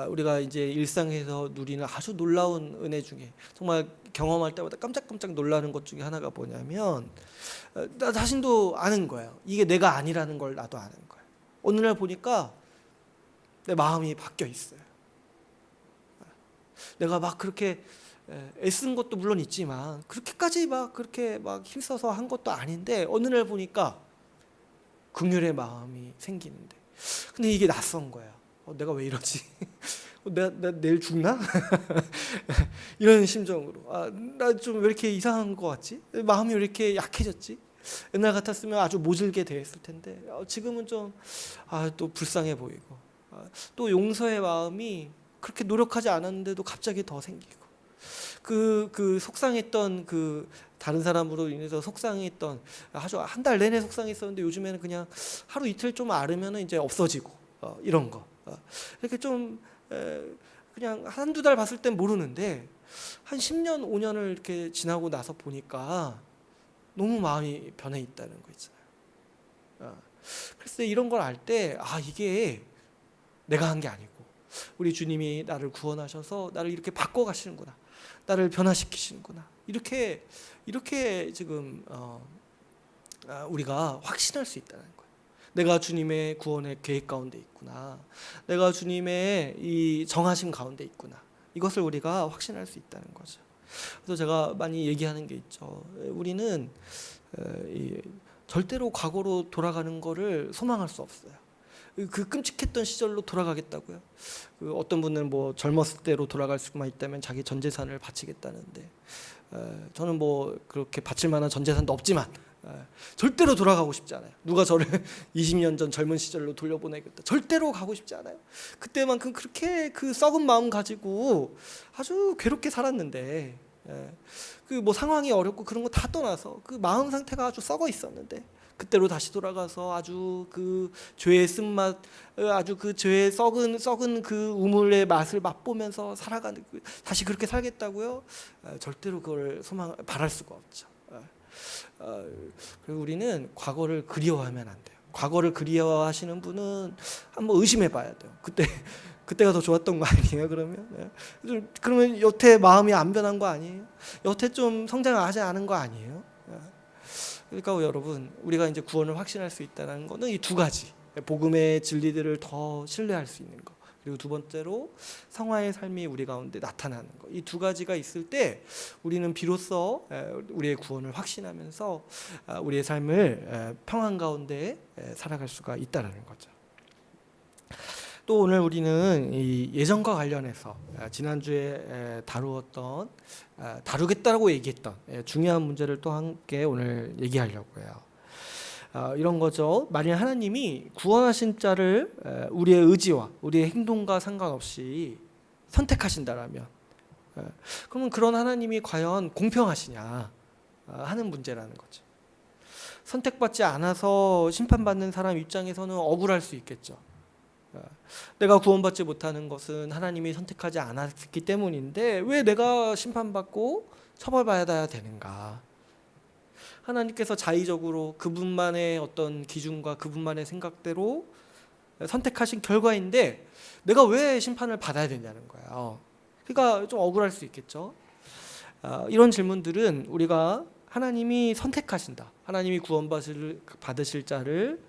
우리가 이제 일상에서 누리는 아주 놀라운 은혜 중에 정말 경험할 때마다 깜짝깜짝 놀라는 것 중에 하나가 뭐냐면 나 자신도 아는 거예요. 이게 내가 아니라는 걸 나도 아는 거예요. 어느 날 보니까 내 마음이 바뀌어 있어요. 내가 막 그렇게 애쓴 것도 물론 있지만 그렇게까지 막 그렇게 막 힘써서 한 것도 아닌데 어느 날 보니까 긍휼의 마음이 생기는데 근데 이게 낯선 거야. 내가 왜 이러지? 내가 내일 죽나? 이런 심정으로 나 좀 왜 이렇게 이상한 것 같지? 마음이 왜 이렇게 약해졌지? 옛날 같았으면 아주 모질게 대했을 텐데 지금은 좀 또 불쌍해 보이고 또 용서의 마음이 그렇게 노력하지 않았는데도 갑자기 더 생기고 그 속상했던 그 다른 사람으로 인해서 속상했던 아주 한 달 내내 속상했었는데 요즘에는 그냥 하루 이틀 좀 앓으면 이제 없어지고 이런 거 이렇게 좀 그냥 한두 달 봤을 땐 모르는데 한 10년 5년을 이렇게 지나고 나서 보니까 너무 마음이 변해 있다는 거 있잖아요. 그래서 이런 걸 알 때 이게 내가 한 게 아니고 우리 주님이 나를 구원하셔서 나를 이렇게 바꿔 가시는구나. 나를 변화시키시는구나. 이렇게 지금 우리가 확신할 수 있다는 거예요. 내가 주님의 구원의 계획 가운데 있구나. 내가 주님의 이 정하심 가운데 있구나. 이것을 우리가 확신할 수 있다는 거죠. 그래서 제가 많이 얘기하는 게 있죠. 우리는 절대로 과거로 돌아가는 거를 소망할 수 없어요. 그 끔찍했던 시절로 돌아가겠다고요. 어떤 분은 뭐 젊었을 때로 돌아갈 수만 있다면 자기 전 재산을 바치겠다는데 저는 뭐 그렇게 바칠 만한 전 재산도 없지만 절대로 돌아가고 싶지 않아요. 누가 저를 20년 전 젊은 시절로 돌려보내겠다. 절대로 가고 싶지 않아요. 그때만큼 그렇게 그 썩은 마음 가지고 아주 괴롭게 살았는데 그 뭐 상황이 어렵고 그런 거 다 떠나서 그 마음 상태가 아주 썩어 있었는데 그때로 다시 돌아가서 아주 그 죄의 쓴맛, 아주 그 죄의 썩은 그 우물의 맛을 맛보면서 살아가는 다시 그렇게 살겠다고요? 절대로 그걸 바랄 수가 없죠. 그리고 우리는 과거를 그리워하면 안 돼요. 과거를 그리워하시는 분은 한번 의심해봐야 돼요. 그때가 더 좋았던 거 아니에요? 그러면 여태 마음이 안 변한 거 아니에요? 여태 좀 성장하지 않은 거 아니에요? 그러니까 여러분, 우리가 이제 구원을 확신할 수 있다는 것은 이 두 가지, 복음의 진리들을 더 신뢰할 수 있는 것, 그리고 두 번째로 성화의 삶이 우리 가운데 나타나는 것. 이 두 가지가 있을 때 우리는 비로소 우리의 구원을 확신하면서 우리의 삶을 평안 가운데 살아갈 수가 있다라는 거죠. 또 오늘 우리는 이 예전과 관련해서 지난주에 다루었던 다루겠다라고 얘기했던 중요한 문제를 또 함께 오늘 얘기하려고 해요. 이런 거죠. 만약 하나님이 구원하신 자를 우리의 의지와 우리의 행동과 상관없이 선택하신다라면 그러면 그런 하나님이 과연 공평하시냐 하는 문제라는 거죠. 선택받지 않아서 심판받는 사람 입장에서는 억울할 수 있겠죠. 내가 구원받지 못하는 것은 하나님이 선택하지 않았기 때문인데 왜 내가 심판받고 처벌받아야 되는가? 하나님께서 자의적으로 그분만의 어떤 기준과 그분만의 생각대로 선택하신 결과인데 내가 왜 심판을 받아야 되냐는 거예요. 그러니까 좀 억울할 수 있겠죠. 이런 질문들은 우리가 하나님이 선택하신다, 하나님이 구원받으실 자를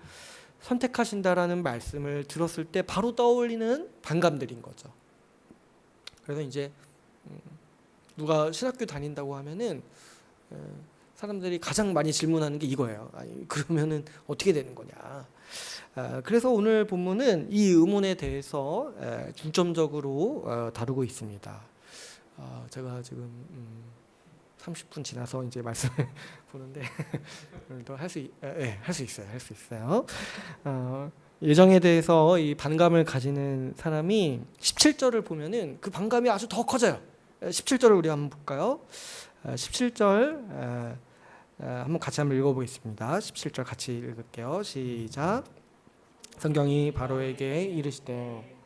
선택하신다라는 말씀을 들었을 때 바로 떠올리는 반감들인 거죠. 그래서 이제 누가 신학교 다닌다고 하면은 사람들이 가장 많이 질문하는 게 이거예요. 그러면은 어떻게 되는 거냐. 그래서 오늘 본문은 이 의문에 대해서 중점적으로 다루고 있습니다. 제가 지금 30분 지나서 이제 말씀을 보는데 오늘도 할 수 있어요. 예정에 대해서 이 반감을 가지는 사람이 17절을 보면은 그 반감이 아주 더 커져요. 17절을 우리 한번 볼까요? 17절 한번 같이 한번 읽어보겠습니다. 17절 같이 읽을게요. 시작. 성경이 바로에게 이르시되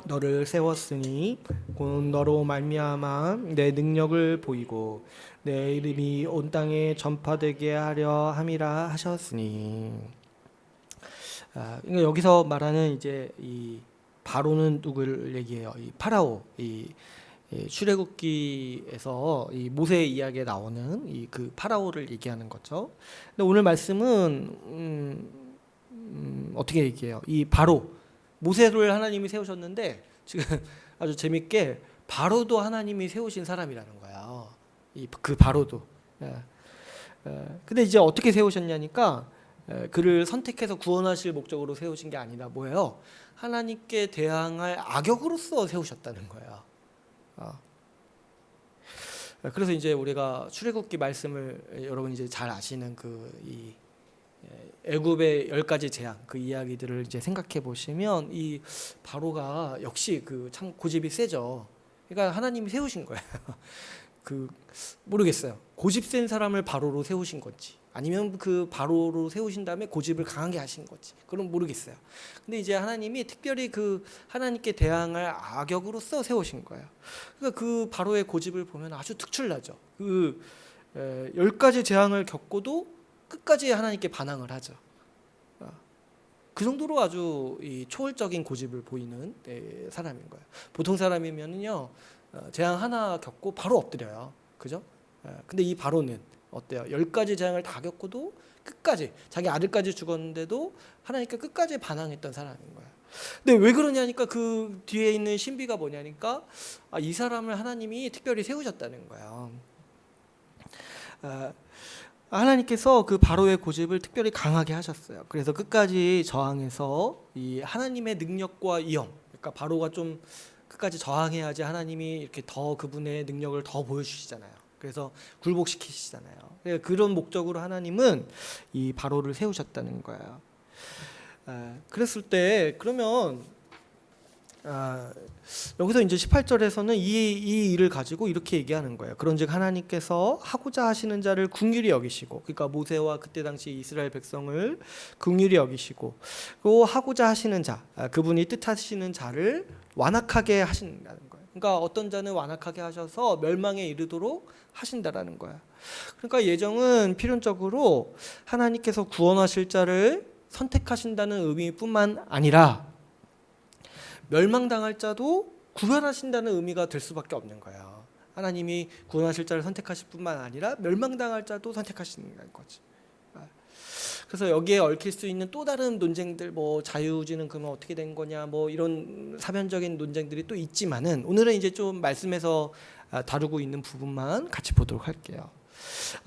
너를 세웠으니 곧 너로 말미암아 내 능력을 보이고 내 이름이 온 땅에 전파되게 하려 함이라 하셨으니. 그러니까 여기서 말하는 이제 이 바로는 누구를 얘기해요? 이 파라오. 이 출애굽기에서 이 모세 이야기에 나오는 이 그 파라오를 얘기하는 거죠. 근데 오늘 말씀은 어떻게 얘기해요? 이 바로 모세를 하나님이 세우셨는데 지금 아주 재밌게 바로도 하나님이 세우신 사람이라는 거야. 이 그 바로도. 근데 이제 어떻게 세우셨냐니까 그를 선택해서 구원하실 목적으로 세우신 게 아니라 뭐예요? 하나님께 대항할 악역으로서 세우셨다는 거예요. 그래서 이제 우리가 출애굽기 말씀을 여러분 이제 잘 아시는 이 애굽의 10가지 재앙 그 이야기들을 이제 생각해 보시면 이 바로가 역시 그 참 고집이 세죠. 그러니까 하나님이 세우신 거예요. 모르겠어요. 고집 센 사람을 바로로 세우신 건지 아니면 그 바로로 세우신 다음에 고집을 강하게 하신 건지 그건 모르겠어요. 근데 이제 하나님이 특별히 그 하나님께 대항할 악역으로서 세우신 거예요. 그러니까 그 바로의 고집을 보면 아주 특출나죠. 10가지 재앙을 겪고도 끝까지 하나님께 반항을 하죠. 그 정도로 아주 이 초월적인 고집을 보이는 사람인 거예요. 보통 사람이면요 재앙 하나 겪고 바로 엎드려요. 그죠? 근데 이 바로는 어때요? 10가지 재앙을 다 겪고도 끝까지 자기 아들까지 죽었는데도 하나님께 끝까지 반항했던 사람인 거예요. 근데 왜 그러냐니까 그 뒤에 있는 신비가 뭐냐니까 이 사람을 하나님이 특별히 세우셨다는 거예요. 하나님께서 그 바로의 고집을 특별히 강하게 하셨어요. 그래서 끝까지 저항해서 이 하나님의 능력과 위엄, 그러니까 바로가 좀 끝까지 저항해야지 하나님이 이렇게 더 그분의 능력을 더 보여주시잖아요. 그래서 굴복시키시잖아요. 그런 목적으로 하나님은 이 바로를 세우셨다는 거예요. 그랬을 때 그러면 여기서 이제 18절에서는 이 일을 가지고 이렇게 얘기하는 거예요. 그런즉 하나님께서 하고자 하시는 자를 긍휼히 여기시고, 그러니까 모세와 그때 당시 이스라엘 백성을 긍휼히 여기시고, 또 하고자 하시는 자, 그분이 뜻하시는 자를 완악하게 하신다는 거예요. 그러니까 어떤 자는 완악하게 하셔서 멸망에 이르도록 하신다라는 거야. 그러니까 예정은 필연적으로 하나님께서 구원하실 자를 선택하신다는 의미뿐만 아니라 멸망당할 자도 구별하신다는 의미가 될 수밖에 없는 거예요. 하나님이 구원하실 자를 선택하실 뿐만 아니라 멸망당할 자도 선택하시는 거지. 그래서 여기에 얽힐 수 있는 또 다른 논쟁들, 뭐 자유주의는 그러면 어떻게 된 거냐, 뭐 이런 사변적인 논쟁들이 또 있지만은 오늘은 이제 좀 말씀에서 다루고 있는 부분만 같이 보도록 할게요.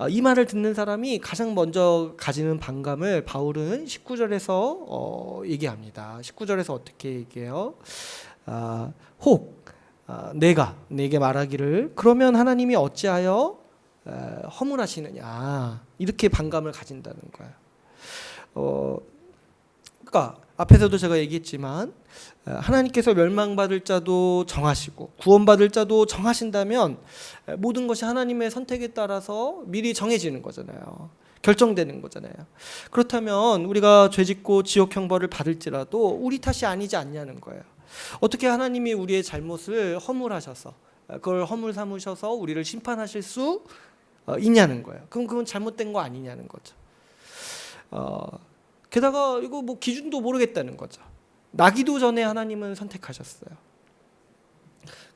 이 말을 듣는 사람이 가장 먼저 가지는 반감을 바울은 19절에서 얘기합니다. 19절에서 어떻게 얘기해요? 혹 내가 내게 말하기를 그러면 하나님이 어찌하여 허물하시느냐, 이렇게 반감을 가진다는 거예요. 그러니까 앞에서도 제가 얘기했지만 하나님께서 멸망받을 자도 정하시고 구원받을 자도 정하신다면 모든 것이 하나님의 선택에 따라서 미리 정해지는 거잖아요. 결정되는 거잖아요. 그렇다면 우리가 죄짓고 지옥 형벌을 받을지라도 우리 탓이 아니지 않냐는 거예요. 어떻게 하나님이 우리의 잘못을 허물하셔서 그걸 허물 삼으셔서 우리를 심판하실 수 있냐는 거예요. 그럼 그건 잘못된 거 아니냐는 거죠. 게다가 이거 뭐 기준도 모르겠다는 거죠. 나기도 전에 하나님은 선택하셨어요.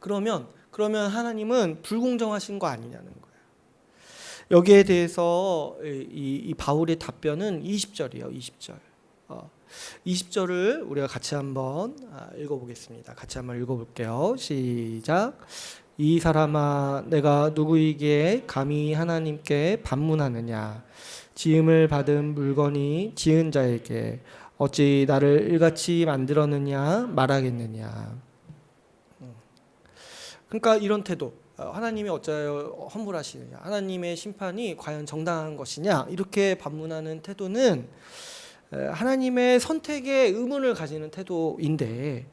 그러면 하나님은 불공정하신 거 아니냐는 거예요. 여기에 대해서 이 바울의 답변은 20절이에요. 20절. 20절을 우리가 같이 한번 읽어보겠습니다. 같이 한번 읽어볼게요. 시작. 이 사람아, 내가 누구에게 감히 하나님께 반문하느냐? 지음을 받은 물건이 지은 자에게 어찌 나를 일같이 만들었느냐 말하겠느냐. 그러니까 이런 태도, 하나님이 어찌하여 허물하시느냐, 하나님의 심판이 과연 정당한 것이냐, 이렇게 반문하는 태도는 하나님의 선택에 의문을 가지는 태도인데,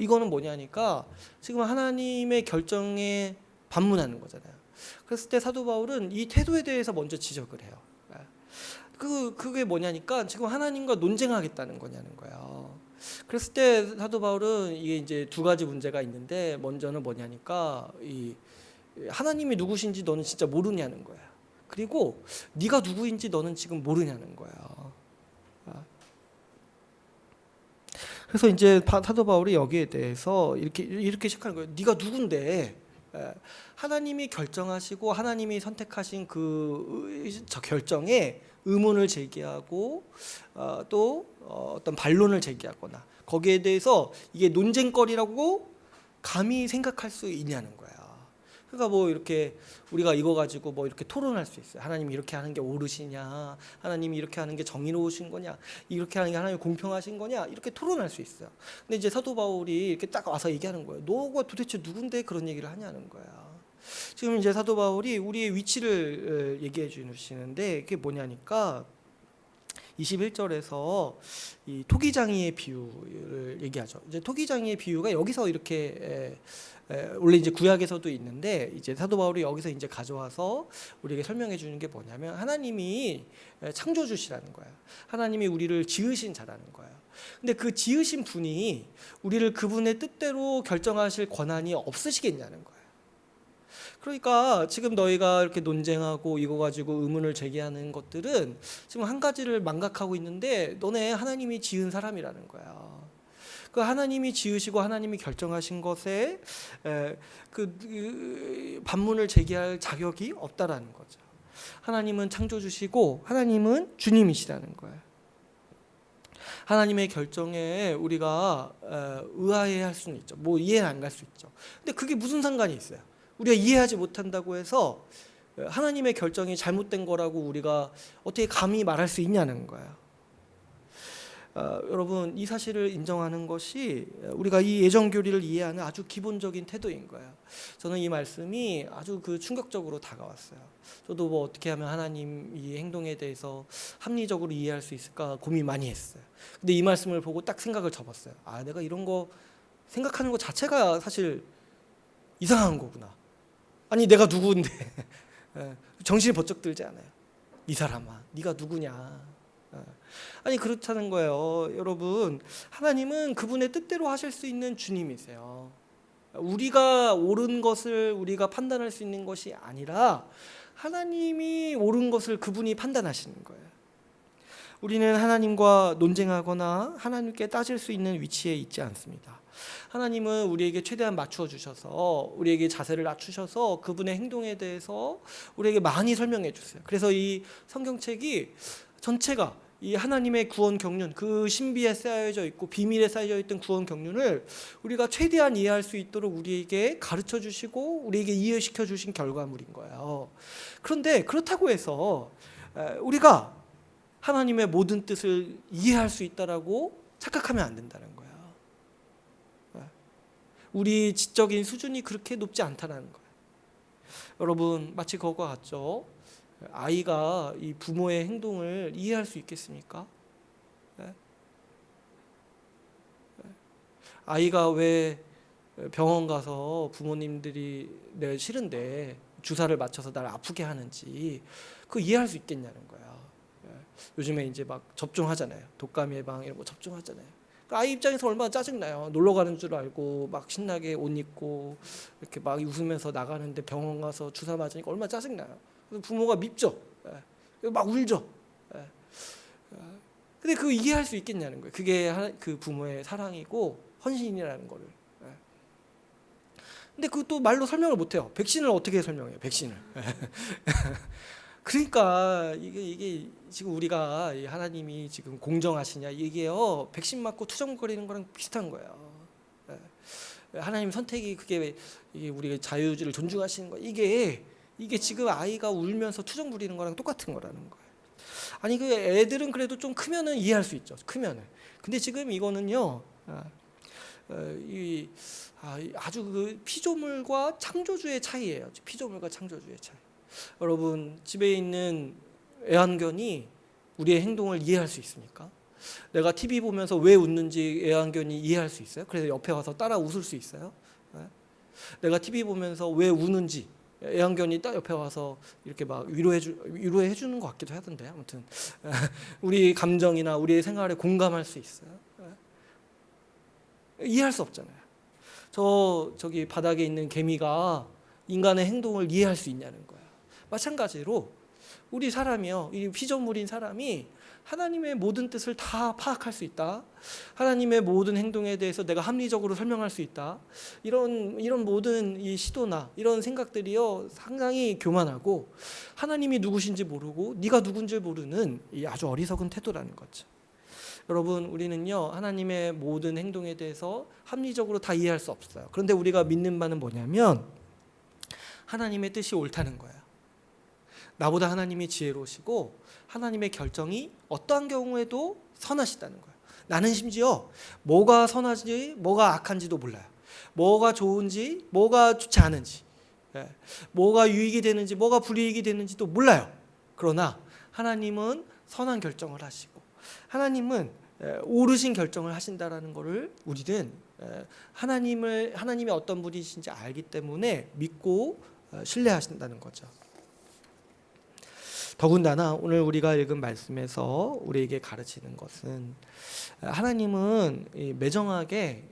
이거는 뭐냐니까 지금 하나님의 결정에 반문하는 거잖아요. 그랬을 때 사도 바울은 이 태도에 대해서 먼저 지적을 해요. 그게 뭐냐니까 지금 하나님과 논쟁하겠다는 거냐는 거예요. 그랬을 때 사도 바울은 이게 이제 두 가지 문제가 있는데, 먼저는 뭐냐니까 이 하나님이 누구신지 너는 진짜 모르냐는 거야. 그리고 네가 누구인지 너는 지금 모르냐는 거야. 그래서 이제 사도 바울이 여기에 대해서 이렇게 시작하는 거예요. 네가 누군데? 하나님이 결정하시고 하나님이 선택하신 저 결정에 의문을 제기하고 또 어떤 반론을 제기하거나 거기에 대해서 이게 논쟁거리라고 감히 생각할 수 있냐는 거야. 그러니까 뭐 이렇게 우리가 이거 가지고 뭐 이렇게 토론할 수 있어요. 하나님이 이렇게 하는 게 옳으시냐, 하나님이 이렇게 하는 게 정의로우신 거냐, 이렇게 하는 게 하나님이 공평하신 거냐, 이렇게 토론할 수 있어요. 근데 이제 사도 바울이 이렇게 딱 와서 얘기하는 거예요. 너가 도대체 누군데 그런 얘기를 하냐는 거야. 지금 이제 사도 바울이 우리의 위치를 얘기해 주시는데, 그게 뭐냐니까 21절에서 이 토기장이의 비유를 얘기하죠. 이제 토기장이의 비유가 여기서 이렇게 원래 이제 구약에서도 있는데, 이제 사도 바울이 여기서 이제 가져와서 우리에게 설명해 주는 게 뭐냐면, 하나님이 창조주시라는 거야. 하나님이 우리를 지으신 자라는 거야. 근데 그 지으신 분이 우리를 그분의 뜻대로 결정하실 권한이 없으시겠냐는 거야. 그러니까 지금 너희가 이렇게 논쟁하고 이거 가지고 의문을 제기하는 것들은 지금 한 가지를 망각하고 있는데, 너네 하나님이 지은 사람이라는 거야. 그 하나님이 지으시고 하나님이 결정하신 것에 그 반문을 제기할 자격이 없다라는 거죠. 하나님은 창조주시고 하나님은 주님이시라는 거예요. 하나님의 결정에 우리가 의아해할 수는 있죠. 뭐 이해는 안 갈 수 있죠. 근데 그게 무슨 상관이 있어요? 우리가 이해하지 못한다고 해서 하나님의 결정이 잘못된 거라고 우리가 어떻게 감히 말할 수 있냐는 거예요. 여러분, 이 사실을 인정하는 것이 우리가 이 예정교리를 이해하는 아주 기본적인 태도인 거예요. 저는 이 말씀이 아주 충격적으로 다가왔어요. 저도 뭐 어떻게 하면 하나님 이 행동에 대해서 합리적으로 이해할 수 있을까 고민 많이 했어요. 근데 이 말씀을 보고 딱 생각을 접었어요. 내가 이런 거 생각하는 것 자체가 사실 이상한 거구나. 아니, 내가 누구인데 정신이 번쩍 들지 않아요. 이 사람아, 네가 누구냐. 아니, 그렇다는 거예요. 여러분, 하나님은 그분의 뜻대로 하실 수 있는 주님이세요. 우리가 옳은 것을 우리가 판단할 수 있는 것이 아니라 하나님이 옳은 것을 그분이 판단하시는 거예요. 우리는 하나님과 논쟁하거나 하나님께 따질 수 있는 위치에 있지 않습니다. 하나님은 우리에게 최대한 맞추어 주셔서 우리에게 자세를 낮추셔서 그분의 행동에 대해서 우리에게 많이 설명해 주세요. 그래서 이 성경책이 전체가 이 하나님의 구원 경륜, 그 신비에 쌓여져 있고 비밀에 쌓여져 있던 구원 경륜을 우리가 최대한 이해할 수 있도록 우리에게 가르쳐 주시고 우리에게 이해시켜 주신 결과물인 거예요. 그런데 그렇다고 해서 우리가 하나님의 모든 뜻을 이해할 수 있다라고 착각하면 안 된다는 거예요. 우리 지적인 수준이 그렇게 높지 않다는 거예요. 여러분, 마치 그거와 같죠? 아이가 이 부모의 행동을 이해할 수 있겠습니까? 아이가 왜 병원 가서 부모님들이 내가 싫은데 주사를 맞춰서 날 아프게 하는지 그거 이해할 수 있겠냐는 거야. 요즘에 이제 막 접종하잖아요. 독감 예방 이런 거 접종하잖아요. 그러니까 아이 입장에서 얼마나 짜증나요. 놀러 가는 줄 알고 막 신나게 옷 입고 이렇게 막 웃으면서 나가는데 병원 가서 주사 맞으니까 얼마나 짜증나요. 그래서 부모가 밉죠. 막 울죠. 근데 그거 이해할 수 있겠냐는 거예요. 그게 그 부모의 사랑이고 헌신이라는 거를. 근데 그것도 말로 설명을 못해요. 백신을 어떻게 설명해요? 백신을. 그러니까 이게 지금 우리가 하나님이 지금 공정하시냐 이게요, 백신 맞고 투정거리는 거랑 비슷한 거예요. 하나님 선택이 그게 우리가 자유주의를 존중하시는 거, 이게 지금 아이가 울면서 투정 부리는 거랑 똑같은 거라는 거예요. 아니, 그 애들은 그래도 좀 크면은 이해할 수 있죠. 크면은. 근데 지금 이거는요, 아주 그 피조물과 창조주의 차이예요. 피조물과 창조주의 차이. 여러분, 집에 있는 애완견이 우리의 행동을 이해할 수 있습니까? 내가 TV 보면서 왜 웃는지 애완견이 이해할 수 있어요? 그래서 옆에 와서 따라 웃을 수 있어요? 내가 TV 보면서 왜 우는지 애완견이 딱 옆에 와서 이렇게 막 위로해 주는 것 같기도 하던데, 아무튼 우리 감정이나 우리의 생활에 공감할 수 있어요. 이해할 수 없잖아요. 저기 바닥에 있는 개미가 인간의 행동을 이해할 수 있냐는 거야. 마찬가지로 우리 사람이요, 이 피조물인 사람이 하나님의 모든 뜻을 다 파악할 수 있다. 하나님의 모든 행동에 대해서 내가 합리적으로 설명할 수 있다. 이런 모든 이 시도나 이런 생각들이요 상당히 교만하고 하나님이 누구신지 모르고 네가 누군지 모르는 이 아주 어리석은 태도라는 거죠. 여러분, 우리는요 하나님의 모든 행동에 대해서 합리적으로 다 이해할 수 없어요. 그런데 우리가 믿는 바는 뭐냐면 하나님의 뜻이 옳다는 거예요. 나보다 하나님이 지혜로우시고 하나님의 결정이 어떠한 경우에도 선하시다는 거예요. 나는 심지어 뭐가 선하지 뭐가 악한지도 몰라요. 뭐가 좋은지 뭐가 좋지 않은지, 뭐가 유익이 되는지 뭐가 불이익이 되는지도 몰라요. 그러나 하나님은 선한 결정을 하시고 하나님은 옳으신 결정을 하신다라는 것을 우리는 하나님이 어떤 분이신지 알기 때문에 믿고 신뢰하신다는 거죠. 더군다나 오늘 우리가 읽은 말씀에서 우리에게 가르치는 것은 하나님은 매정하게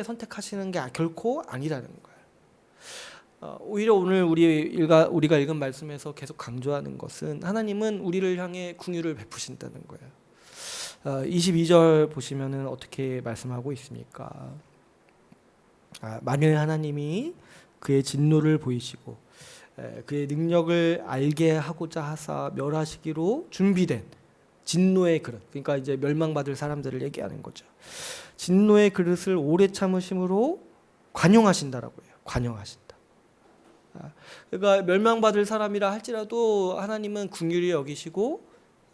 선택하시는 게 결코 아니라는 거예요. 오히려 오늘 우리가 읽은 말씀에서 계속 강조하는 것은 하나님은 우리를 향해 긍휼을 베푸신다는 거예요. 22절 보시면은 어떻게 말씀하고 있습니까? 만일 하나님이 그의 진노를 보이시고 그의 능력을 알게 하고자 하사 멸하시기로 준비된 진노의 그릇, 그러니까 이제 멸망받을 사람들을 얘기하는 거죠. 진노의 그릇을 오래 참으심으로 관용하신다라고 해요. 관용하신다. 그러니까 멸망받을 사람이라 할지라도 하나님은 긍휼히 여기시고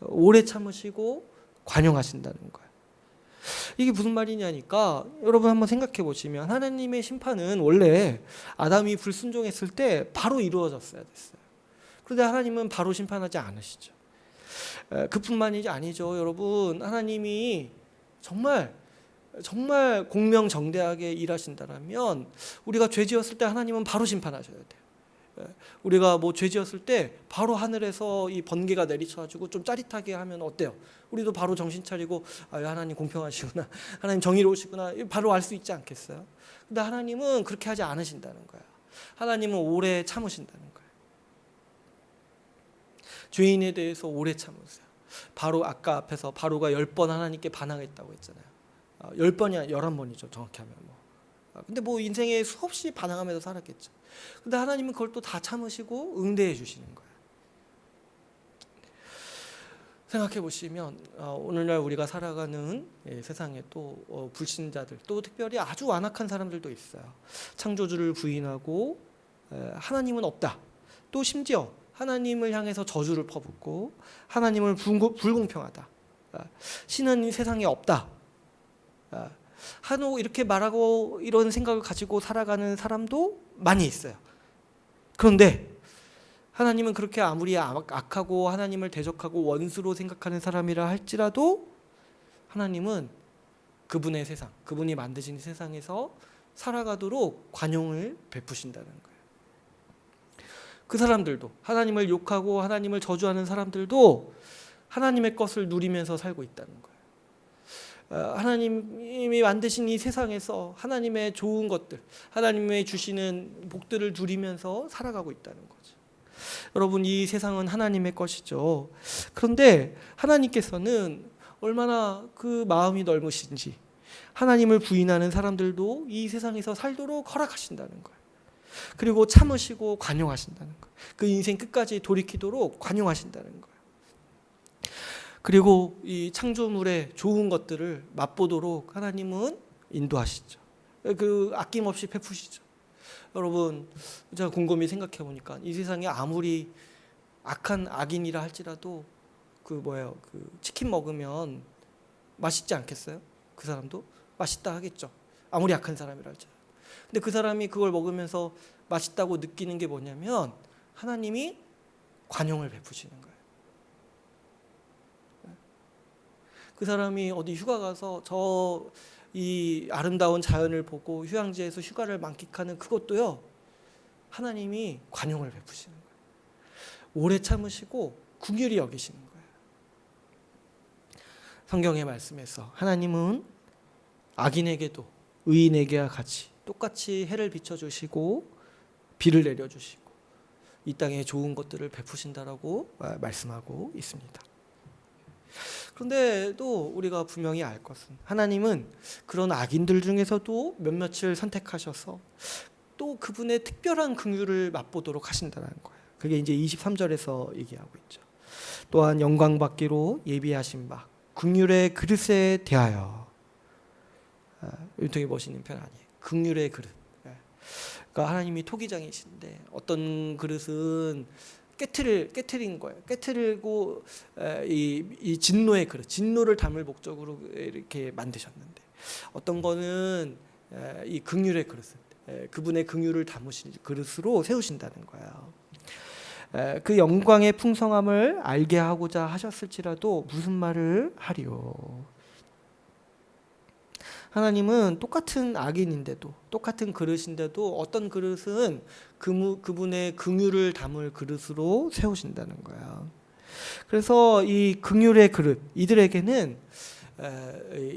오래 참으시고 관용하신다는 거예요. 이게 무슨 말이냐니까 여러분 한번 생각해 보시면 하나님의 심판은 원래 아담이 불순종했을 때 바로 이루어졌어야 됐어요. 그런데 하나님은 바로 심판하지 않으시죠. 그뿐만이 아니죠. 여러분, 하나님이 정말 공명정대하게 일하신다면 우리가 죄 지었을 때 하나님은 바로 심판하셔야 돼요. 우리가 뭐 죄 지었을 때 바로 하늘에서 이 번개가 내리쳐가지고 좀 짜릿하게 하면 어때요? 우리도 바로 정신 차리고 하나님 공평하시구나, 하나님 정의로우시구나, 바로 알 수 있지 않겠어요? 근데 하나님은 그렇게 하지 않으신다는 거야. 하나님은 오래 참으신다는 거예요. 죄인에 대해서 오래 참으세요. 바로 아까 앞에서 바로가 10번 하나님께 반항했다고 했잖아요. 10번이 아니라 11번이죠 정확히 하면. 근데 뭐 인생에 수없이 반항하면서 살았겠죠. 근데 하나님은 그걸 또 다 참으시고 응대해 주시는 거예요. 생각해 보시면 오늘날 우리가 살아가는 세상에 또 불신자들, 또 특별히 아주 완악한 사람들도 있어요. 창조주를 부인하고 하나님은 없다, 또 심지어 하나님을 향해서 저주를 퍼붓고 하나님을 불공평하다, 신은 세상에 없다, 이렇게 말하고 이런 생각을 가지고 살아가는 사람도 많이 있어요. 그런데 하나님은 그렇게 아무리 악하고 하나님을 대적하고 원수로 생각하는 사람이라 할지라도 하나님은 그분의 세상, 그분이 만드신 세상에서 살아가도록 관용을 베푸신다는 거예요. 그 사람들도, 하나님을 욕하고 하나님을 저주하는 사람들도 하나님의 것을 누리면서 살고 있다는 거예요. 하나님이 만드신 이 세상에서 하나님의 좋은 것들, 하나님의 주시는 복들을 누리면서 살아가고 있다는 거죠. 여러분, 이 세상은 하나님의 것이죠. 그런데 하나님께서는 얼마나 그 마음이 넓으신지 하나님을 부인하는 사람들도 이 세상에서 살도록 허락하신다는 거예요. 그리고 참으시고 관용하신다는 거예요. 그 인생 끝까지 돌이키도록 관용하신다는 거예요. 그리고 이 창조물의 좋은 것들을 맛보도록 하나님은 인도하시죠. 그 아낌없이 베푸시죠. 여러분, 제가 곰곰이 생각해 보니까 이 세상에 아무리 악한 악인이라 할지라도 그 치킨 먹으면 맛있지 않겠어요? 그 사람도 맛있다 하겠죠. 아무리 악한 사람이라 할지라도. 근데 그 사람이 그걸 먹으면서 맛있다고 느끼는 게 뭐냐면 하나님이 관용을 베푸시는 거예요. 그 사람이 어디 휴가 가서 이 아름다운 자연을 보고 휴양지에서 휴가를 만끽하는 그것도요, 하나님이 관용을 베푸시는 거예요. 오래 참으시고 긍휼히 여기시는 거예요. 성경의 말씀에서 하나님은 악인에게도 의인에게와 같이 똑같이 해를 비춰주시고 비를 내려주시고 이 땅에 좋은 것들을 베푸신다라고 말씀하고 있습니다. 그런데 또 우리가 분명히 알 것은 하나님은 그런 악인들 중에서도 몇몇을 선택하셔서 또 그분의 특별한 긍휼을 맛보도록 하신다는 거예요. 그게 이제 23절에서 얘기하고 있죠. 또한 영광 받기로 예비하신 바 긍휼의 그릇에 대하여, 굉장히 멋있는 표현 아니에요. 긍휼의 그릇. 그러니까 하나님이 토기장이신데 어떤 그릇은 깨트린 거예요. 깨트리고 이 진노의 그릇, 진노를 담을 목적으로 이렇게 만드셨는데 어떤 거는 이 긍휼의 그릇을, 그분의 긍휼을 담으신 그릇으로 세우신다는 거예요. 그 영광의 풍성함을 알게 하고자 하셨을지라도 무슨 말을 하리요. 하나님은 똑같은 악인인데도 똑같은 그릇인데도 어떤 그릇은 그분의 긍휼을 담을 그릇으로 세우신다는 거예요. 그래서 이 긍휼의 그릇, 이들에게는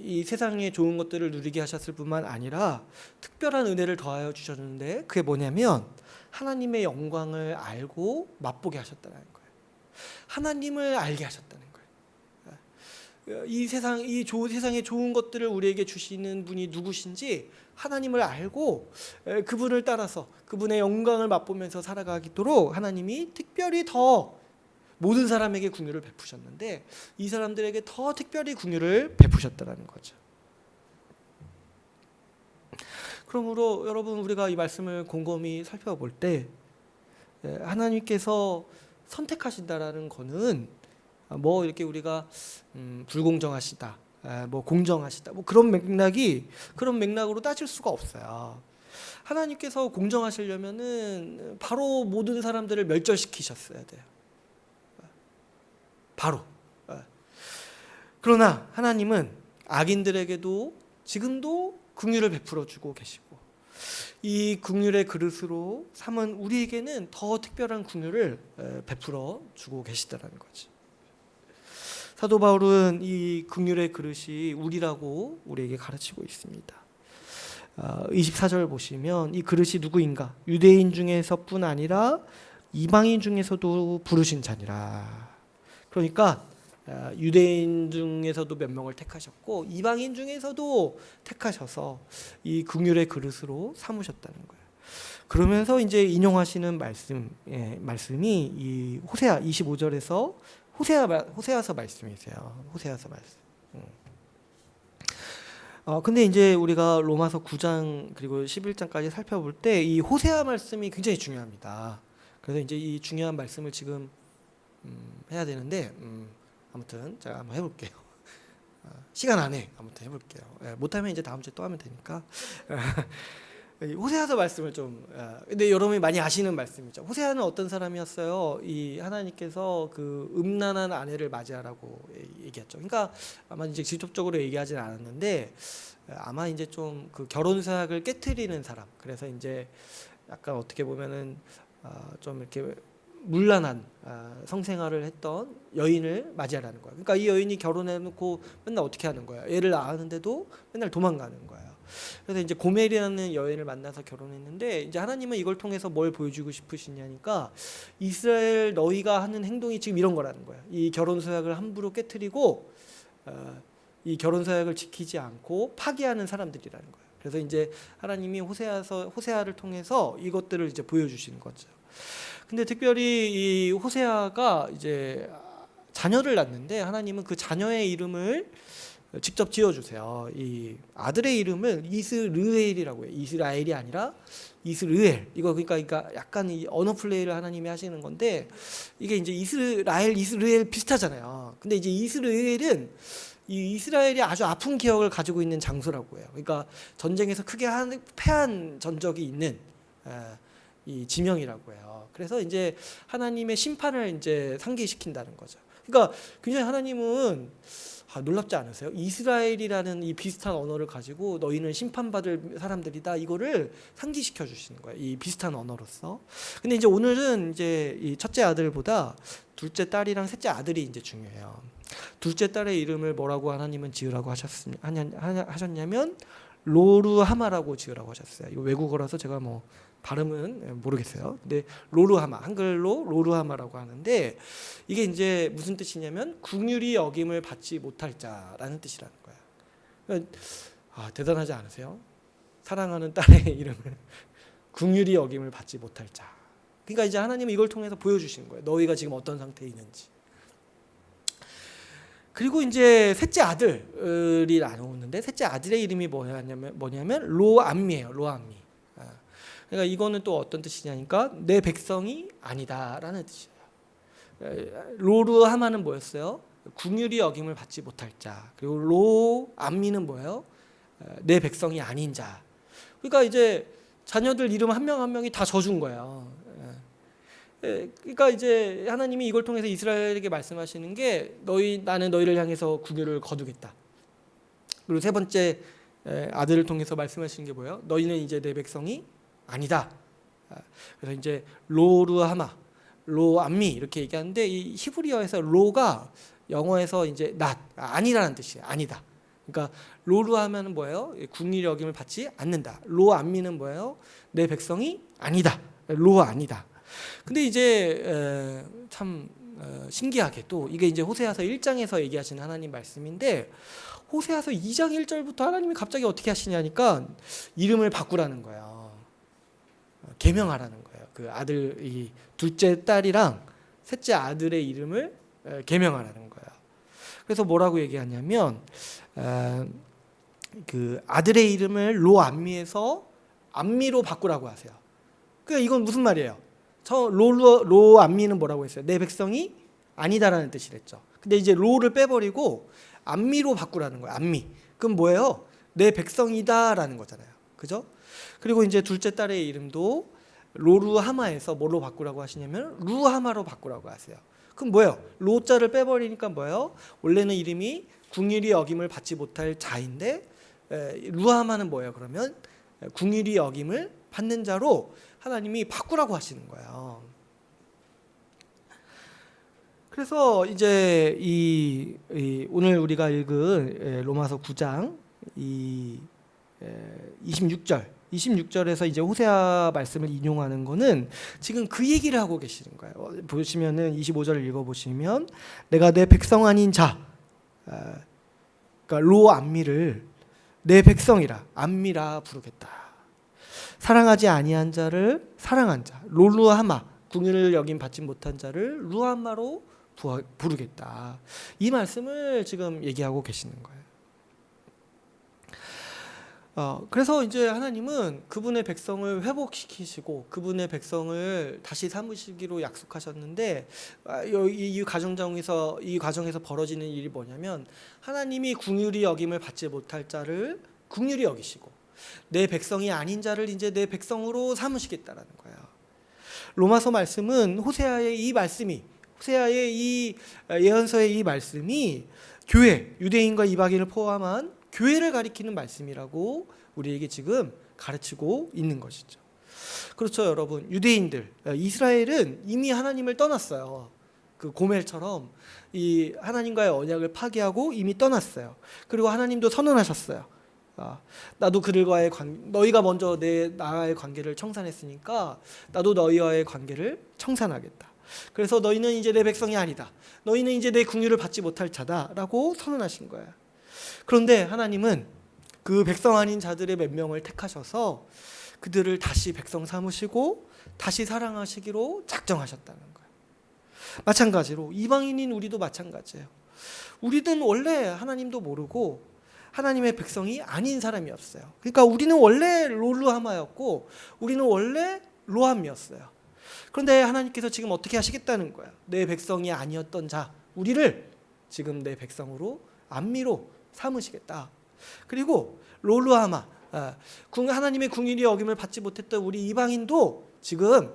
이 세상의 좋은 것들을 누리게 하셨을 뿐만 아니라 특별한 은혜를 더하여 주셨는데 그게 뭐냐면 하나님의 영광을 알고 맛보게 하셨다는 거예요. 하나님을 알게 하셨다는 거예요. 이 세상의 좋은 것들을 우리에게 주시는 분이 누구신지 하나님을 알고 그분을 따라서 그분의 영광을 맛보면서 살아가도록 하나님이 특별히 더 모든 사람에게 긍휼을 베푸셨는데 이 사람들에게 더 특별히 긍휼을 베푸셨다는 거죠. 그러므로 여러분 우리가 이 말씀을 곰곰이 살펴볼 때 하나님께서 선택하신다라는 거는 뭐 이렇게 우리가 불공정하시다, 뭐 공정하시다, 뭐 그런 맥락으로 따질 수가 없어요. 하나님께서 공정하시려면은 바로 모든 사람들을 멸절시키셨어야 돼요. 바로. 그러나 하나님은 악인들에게도 지금도 긍휼을 베풀어 주고 계시고 이 긍휼의 그릇으로 삼은 우리에게는 더 특별한 긍휼을 베풀어 주고 계시다라는 거지. 사도 바울은 이 긍휼의 그릇이 우리라고 우리에게 가르치고 있습니다. 24절 보시면 이 그릇이 누구인가? 유대인 중에서뿐 아니라 이방인 중에서도 부르신 자니라. 그러니까 유대인 중에서도 몇 명을 택하셨고 이방인 중에서도 택하셔서 이 긍휼의 그릇으로 삼으셨다는 거예요. 그러면서 이제 인용하시는 말씀이 이 호세아 25절에서 호세아서 말씀이세요. 호세아서 말씀. 근데 이제 우리가 로마서 9장 그리고 11장까지 살펴볼 때 이 호세아 말씀이 굉장히 중요합니다. 그래서 이제 이 중요한 말씀을 지금 해야 되는데 아무튼 제가 한번 해볼게요. 시간 안에 아무튼 해볼게요. 못하면 이제 다음 주에 또 하면 되니까. 호세아서 말씀을 좀 근데 여러분이 많이 아시는 말씀이죠. 호세아는 어떤 사람이었어요? 이 하나님께서 그 음란한 아내를 맞이하라고 얘기했죠. 그러니까 아마 이제 직접적으로 얘기하지는 않았는데 아마 이제 좀 그 결혼 서약을 깨트리는 사람. 그래서 이제 약간 어떻게 보면은 좀 이렇게 문란한 성생활을 했던 여인을 맞이하라는 거예요. 그러니까 이 여인이 결혼해놓고 맨날 어떻게 하는 거예요? 애를 낳았는데도 맨날 도망가는 거예요. 그래서 이제 고멜이라는 여인을 만나서 결혼했는데 이제 하나님은 이걸 통해서 뭘 보여주고 싶으시냐니까 이스라엘 너희가 하는 행동이 지금 이런 거라는 거예요. 이 결혼 서약을 함부로 깨트리고 이 결혼 서약을 지키지 않고 파기하는 사람들이라는 거예요. 그래서 이제 하나님이 호세아를 통해서 이것들을 이제 보여주시는 거죠. 근데 특별히 이 호세아가 이제 자녀를 낳는데 하나님은 그 자녀의 이름을 직접 지어주세요. 이 아들의 이름을 이스르엘이라고 해요. 이스라엘이 아니라 이스르엘. 이거 그러니까 약간 이 언어 플레이를 하나님이 하시는 건데 이게 이제 이스라엘 비슷하잖아요. 근데 이제 이스라엘은 이 이스라엘이 아주 아픈 기억을 가지고 있는 장소라고 해요. 그러니까 전쟁에서 크게 패한 전적이 있는 이 지명이라고 해요. 그래서 이제 하나님의 심판을 이제 상기시킨다는 거죠. 그러니까 굉장히 하나님은 놀랍지 않으세요? 이스라엘이라는 이 비슷한 언어를 가지고 너희는 심판받을 사람들이다, 이거를 상기시켜 주시는 거예요. 이 비슷한 언어로서. 근데 이제 오늘은 이제 이 첫째 아들보다 둘째 딸이랑 셋째 아들이 이제 중요해요. 둘째 딸의 이름을 뭐라고 하나님은 지으라고 하셨냐면 로루하마라고 지으라고 하셨어요. 이거 외국어라서 제가 뭐 발음은 모르겠어요. 근데 로루하마, 한글로 로루하마라고 하는데, 이게 이제 무슨 뜻이냐면 긍휼히 여김을 받지 못할 자라는 뜻이라는 거예요. 그러니까 대단하지 않으세요? 사랑하는 딸의 이름을 긍휼히 여김을 받지 못할 자. 그러니까 이제 하나님은 이걸 통해서 보여주시는 거예요. 너희가 지금 어떤 상태에 있는지. 그리고 이제 셋째 아들이 나오는데, 셋째 아들의 이름이 뭐냐면 로암미예요. 로암미. 그러니까 이거는 또 어떤 뜻이냐니까 내 백성이 아니다라는 뜻이에요. 로루하마는 뭐였어요? 긍휼히 여김을 받지 못할 자. 그리고 로암미는 뭐예요? 내 백성이 아닌 자. 그러니까 이제 자녀들 이름 한 명 한 명이 다 져준 거예요. 그러니까 이제 하나님이 이걸 통해서 이스라엘에게 말씀하시는 게, 나는 너희를 향해서 긍휼을 거두겠다. 그리고 세 번째 아들을 통해서 말씀하시는 게 뭐예요? 너희는 이제 내 백성이 아니다. 그래서 이제 로루하마, 로암미 이렇게 얘기하는데, 이 히브리어에서 로가 영어에서 이제 not, 아니라는 뜻이에요. 아니다. 그러니까 로루하면은 뭐예요? 긍휼히 여김을 받지 않는다. 로암미는 뭐예요? 내 백성이 아니다. 로 아니다. 근데 이제 참 신기하게 또 이게 이제 호세아서 1장에서 얘기하시는 하나님 말씀인데, 호세아서 2장 1절부터 하나님이 갑자기 어떻게 하시냐니까 이름을 바꾸라는 거예요. 계명하라는 거예요. 그 아들, 이 둘째 딸이랑 셋째 아들의 이름을 계명하라는 거예요. 그래서 뭐라고 얘기하냐면 그 아들의 이름을 로암미에서 암미로 바꾸라고 하세요. 그러니까 이건 무슨 말이에요? 로암미는 뭐라고 했어요? 내 백성이 아니다라는 뜻이랬죠. 근데 이제 로를 빼버리고 암미로 바꾸라는 거예요. 암미. 그럼 뭐예요? 내 백성이다라는 거잖아요. 그죠? 그리고 이제 둘째 딸의 이름도 로루하마에서 뭘로 바꾸라고 하시냐면 루하마로 바꾸라고 하세요. 그럼 뭐예요? 로자를 빼버리니까 뭐예요? 원래는 이름이 긍휼히 여김을 받지 못할 자인데, 루하마는 뭐예요? 그러면 긍휼히 여김을 받는 자로 하나님이 바꾸라고 하시는 거예요. 그래서 이제 오늘 우리가 읽은 로마서 9장 26절에서 이제 호세아 말씀을 인용하는 거는 지금 그 얘기를 하고 계시는 거예요. 보시면은 25절을 읽어보시면, 내가 내 백성 아닌 자, 그러니까 로암미를 내 백성이라, 암미라 부르겠다. 사랑하지 아니한 자를 사랑한 자, 로루하마, 긍휼을 여김 받지 못한 자를 루하마로 부르겠다. 이 말씀을 지금 얘기하고 계시는 거예요. 그래서 이제 하나님은 그분의 백성을 회복시키시고 그분의 백성을 다시 삼으시기로 약속하셨는데, 이 과정에서 벌어지는 일이 뭐냐면, 하나님이 긍휼히 여김을 받지 못할 자를 긍휼히 여기시고 내 백성이 아닌 자를 이제 내 백성으로 삼으시겠다라는 거예요. 로마서 말씀은 호세아의 이 예언서의 이 말씀이 교회, 유대인과 이방인을 포함한 교회를 가리키는 말씀이라고 우리에게 지금 가르치고 있는 것이죠. 그렇죠, 여러분. 유대인들, 이스라엘은 이미 하나님을 떠났어요. 그 고멜처럼 이 하나님과의 언약을 파기하고 이미 떠났어요. 그리고 하나님도 선언하셨어요. 나도 그들과의 너희가 먼저 나와의 관계를 청산했으니까 나도 너희와의 관계를 청산하겠다. 그래서 너희는 이제 내 백성이 아니다. 너희는 이제 내 긍휼을 받지 못할 자다라고 선언하신 거예요. 그런데 하나님은 그 백성 아닌 자들의 몇 명을 택하셔서 그들을 다시 백성 삼으시고 다시 사랑하시기로 작정하셨다는 거예요. 마찬가지로 이방인인 우리도 마찬가지예요. 우리는 원래 하나님도 모르고 하나님의 백성이 아닌 사람이었어요. 그러니까 우리는 원래 로루하마였고 우리는 원래 로함이었어요. 그런데 하나님께서 지금 어떻게 하시겠다는 거예요? 내 백성이 아니었던 자, 우리를 지금 내 백성으로, 암미로 삼으시겠다. 그리고 로루하마, 하나님의 긍휼히 여김을 받지 못했던 우리 이방인도 지금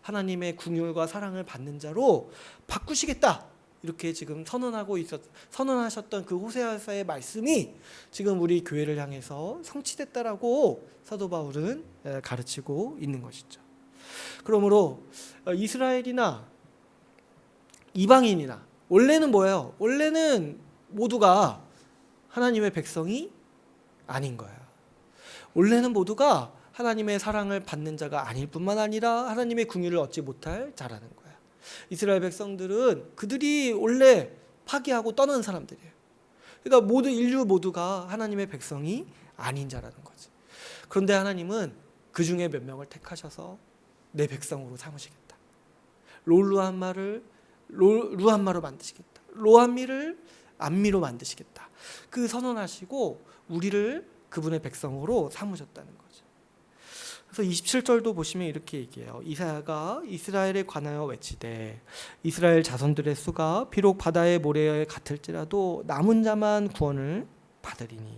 하나님의 긍휼과 사랑을 받는 자로 바꾸시겠다. 이렇게 지금 선언하셨던 그 호세아서의 말씀이 지금 우리 교회를 향해서 성취됐다라고 사도 바울은 가르치고 있는 것이죠. 그러므로 이스라엘이나 이방인이나 원래는 뭐예요? 원래는 모두가 하나님의 백성이 아닌 거예요. 원래는 모두가 하나님의 사랑을 받는 자가 아닐 뿐만 아니라 하나님의 긍휼을 얻지 못할 자라는 거예요. 이스라엘 백성들은 그들이 원래 파기하고 떠난 사람들이에요. 그러니까 모두 인류 모두가 하나님의 백성이 아닌 자라는 거지. 그런데 하나님은 그 중에 몇 명을 택하셔서 내 백성으로 삼으시겠다. 루함마로 만드시겠다. 로함미를 암미로 만드시겠다. 그 선언하시고 우리를 그분의 백성으로 삼으셨다는 거죠. 그래서 27절도 보시면 이렇게 얘기해요. 이사야가 이스라엘에 관하여 외치되 이스라엘 자손들의 수가 비록 바다의 모래에 같을지라도 남은 자만 구원을 받으리니.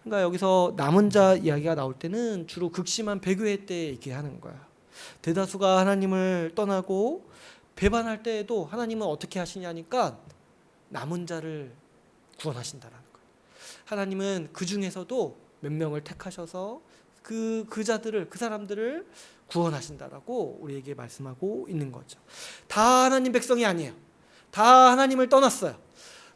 그러니까 여기서 남은 자 이야기가 나올 때는 주로 극심한 배교회 때 얘기하는 거야. 대다수가 하나님을 떠나고 배반할 때에도 하나님은 어떻게 하시냐니까 남은 자를 구원하신다라는 거예요. 하나님은 그 중에서도 몇 명을 택하셔서 그 사람들을 구원하신다라고 우리에게 말씀하고 있는 거죠. 다 하나님 백성이 아니에요. 다 하나님을 떠났어요.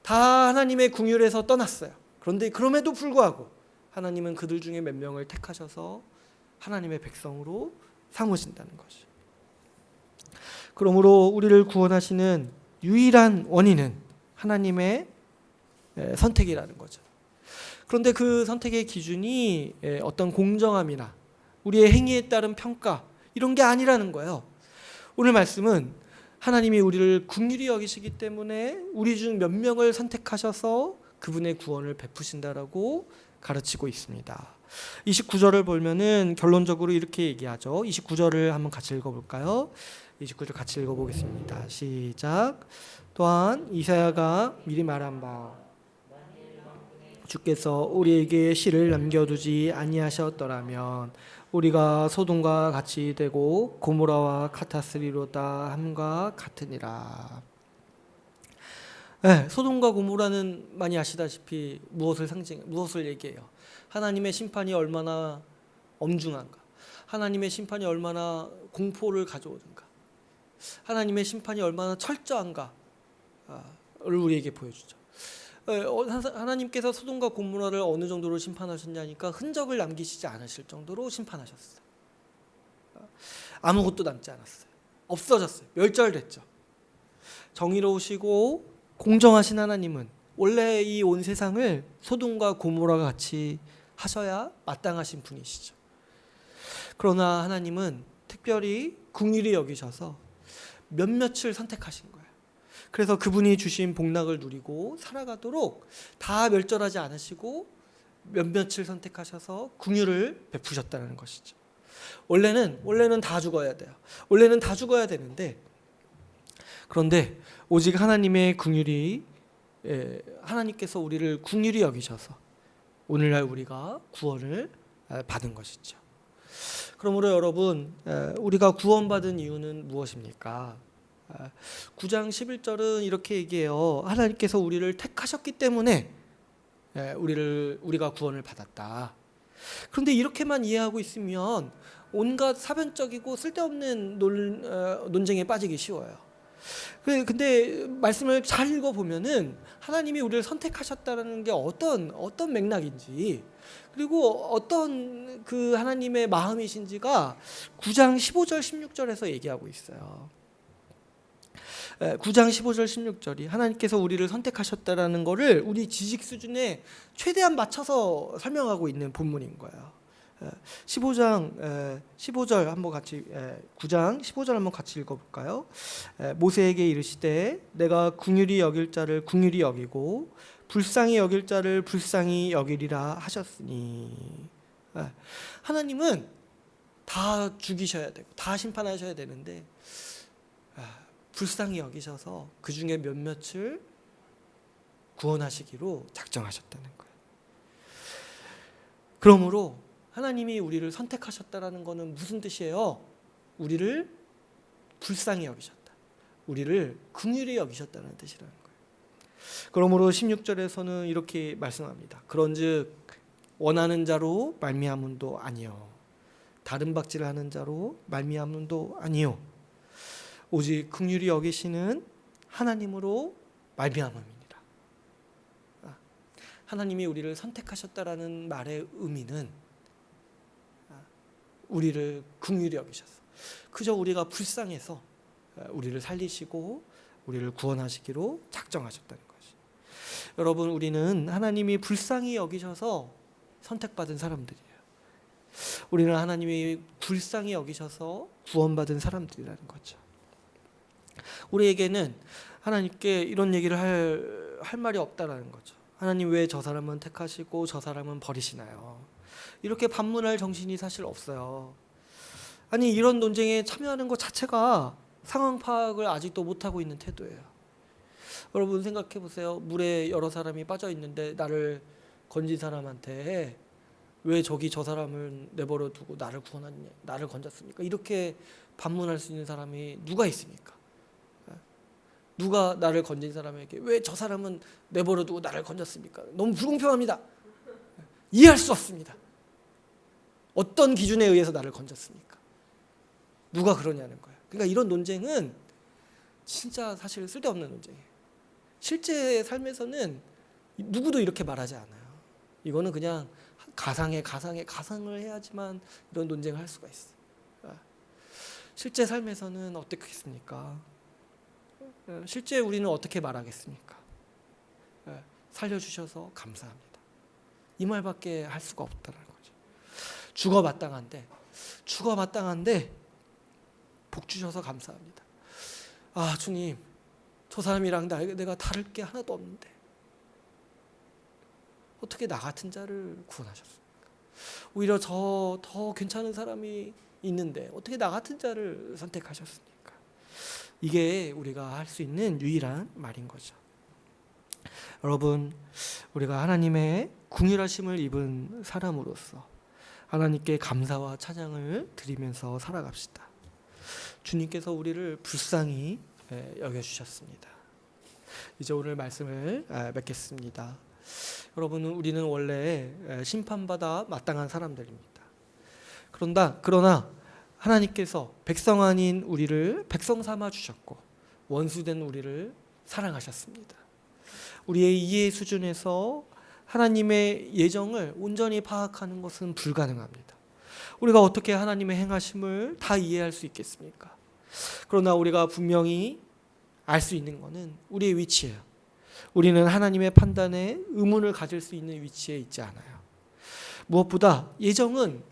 다 하나님의 긍휼에서 떠났어요. 그런데 그럼에도 불구하고 하나님은 그들 중에 몇 명을 택하셔서 하나님의 백성으로 삼으신다는 것이죠. 그러므로 우리를 구원하시는 유일한 원인은 하나님의 선택이라는 거죠. 그런데 그 선택의 기준이 어떤 공정함이나 우리의 행위에 따른 평가 이런 게 아니라는 거예요. 오늘 말씀은 하나님이 우리를 긍휼히 여기시기 때문에 우리 중 몇 명을 선택하셔서 그분의 구원을 베푸신다라고 가르치고 있습니다. 29절을 보면은 결론적으로 이렇게 얘기하죠. 29절을 한번 같이 읽어볼까요? 29절 같이 읽어보겠습니다. 시작. 또한 이사야가 미리 말한 바 주께서 우리에게 씨를 남겨두지 아니하셨더라면 우리가 소돔과 같이 되고 고모라와 같았으리로다 함과 같으니라. 소돔과 고모라는 많이 아시다시피 무엇을 얘기해요? 하나님의 심판이 얼마나 엄중한가, 하나님의 심판이 얼마나 공포를 가져오는가, 하나님의 심판이 얼마나 철저한가를 우리에게 보여주죠. 하나님께서 소돔과 고모라를 어느 정도로 심판하셨냐니까 흔적을 남기시지 않으실 정도로 심판하셨어요. 아무것도 남지 않았어요. 없어졌어요. 멸절됐죠. 정의로우시고 공정하신 하나님은 원래 이 온 세상을 소돔과 고모라와 같이 하셔야 마땅하신 분이시죠. 그러나 하나님은 특별히 긍휼히 여기셔서 몇몇을 선택하신 거예요. 그래서 그분이 주신 복락을 누리고 살아가도록 다 멸절하지 않으시고 몇몇을 선택하셔서 긍휼을 베푸셨다는 것이죠. 원래는 다 죽어야 돼요. 원래는 다 죽어야 되는데, 그런데 오직 하나님의 긍휼이 하나님께서 우리를 긍휼히 여기셔서 오늘날 우리가 구원을 받은 것이죠. 그러므로 여러분, 우리가 구원받은 이유는 무엇입니까? 9장 11절은 이렇게 얘기해요. 하나님께서 우리를 택하셨기 때문에 우리가 구원을 받았다. 그런데 이렇게만 이해하고 있으면 온갖 사변적이고 쓸데없는 논쟁에 빠지기 쉬워요. 근데 말씀을 잘 읽어보면은 하나님이 우리를 선택하셨다는 게 어떤 맥락인지, 그리고 어떤 그 하나님의 마음이신지가 9장 15절 16절에서 얘기하고 있어요. 9장 15절 16절이 하나님께서 우리를 선택하셨다라는 것을 우리 지식 수준에 최대한 맞춰서 설명하고 있는 본문인 거예요. 15절 한번 같이 9장 15절 한번 같이 읽어볼까요? 모세에게 이르시되 내가 긍휼히 여길 자를 긍휼히 여기고 불쌍히 여길 자를 불쌍히 여기리라 하셨으니, 하나님은 다 죽이셔야 되고 다 심판하셔야 되는데 불쌍히 여기셔서 그 중에 몇몇을 구원하시기로 작정하셨다는 거예요. 그러므로 하나님이 우리를 선택하셨다라는 것은 무슨 뜻이에요? 우리를 불쌍히 여기셨다. 우리를 긍휼히 여기셨다는 뜻이라는 거예요. 그러므로 16절에서는 이렇게 말씀합니다. 그런즉 원하는 자로 말미암음도 아니요 다른 박질하는 자로 말미암음도 아니요 오직 긍휼히 여기시는 하나님으로 말미암음이니라. 하나님이 우리를 선택하셨다라는 말의 의미는 우리를 긍휼히 여기셨어. 그저 우리가 불쌍해서 우리를 살리시고 우리를 구원하시기로 작정하셨다는 것이. 여러분, 우리는 하나님이 불쌍히 여기셔서 선택받은 사람들이에요. 우리는 하나님이 불쌍히 여기셔서 구원받은 사람들이라는 거죠. 우리에게는 하나님께 이런 얘기를 할 말이 없다라는 거죠. 하나님 왜 저 사람은 택하시고 저 사람은 버리시나요? 이렇게 반문할 정신이 사실 없어요. 아니, 이런 논쟁에 참여하는 것 자체가 상황 파악을 아직도 못하고 있는 태도예요. 여러분 생각해 보세요. 물에 여러 사람이 빠져 있는데 나를 건진 사람한테 왜 저기 저 사람을 내버려 두고 나를 구원하느냐, 나를 건졌습니까? 이렇게 반문할 수 있는 사람이 누가 있습니까? 누가 나를 건진 사람에게 왜 저 사람은 내버려 두고 나를 건졌습니까? 너무 불공평합니다. 이해할 수 없습니다. 어떤 기준에 의해서 나를 건졌습니까? 누가 그러냐는 거예요. 그러니까 이런 논쟁은 진짜 사실 쓸데없는 논쟁이에요. 실제 삶에서는 누구도 이렇게 말하지 않아요. 이거는 그냥 가상을 해야지만 이런 논쟁을 할 수가 있어요. 실제 삶에서는 어떻겠습니까? 실제 우리는 어떻게 말하겠습니까? 살려주셔서 감사합니다. 이 말밖에 할 수가 없다는 거죠. 죽어마땅한데 복 주셔서 감사합니다. 아, 주님, 저 사람이랑 내가 다를 게 하나도 없는데 어떻게 나 같은 자를 구원하셨습니까? 오히려 저 더 괜찮은 사람이 있는데 어떻게 나 같은 자를 선택하셨습니까? 이게 우리가 할 수 있는 유일한 말인 거죠. 여러분, 우리가 하나님의 긍휼하심을 입은 사람으로서 하나님께 감사와 찬양을 드리면서 살아갑시다. 주님께서 우리를 불쌍히 여겨주셨습니다. 이제 오늘 말씀을 맺겠습니다. 여러분, 우리는 원래 심판받아 마땅한 사람들입니다. 그러나 하나님께서 백성 아닌 우리를 백성 삼아 주셨고 원수된 우리를 사랑하셨습니다. 우리의 이해 수준에서 하나님의 예정을 온전히 파악하는 것은 불가능합니다. 우리가 어떻게 하나님의 행하심을 다 이해할 수 있겠습니까? 그러나 우리가 분명히 알 수 있는 것은 우리의 위치예요. 우리는 하나님의 판단에 의문을 가질 수 있는 위치에 있지 않아요. 무엇보다 예정은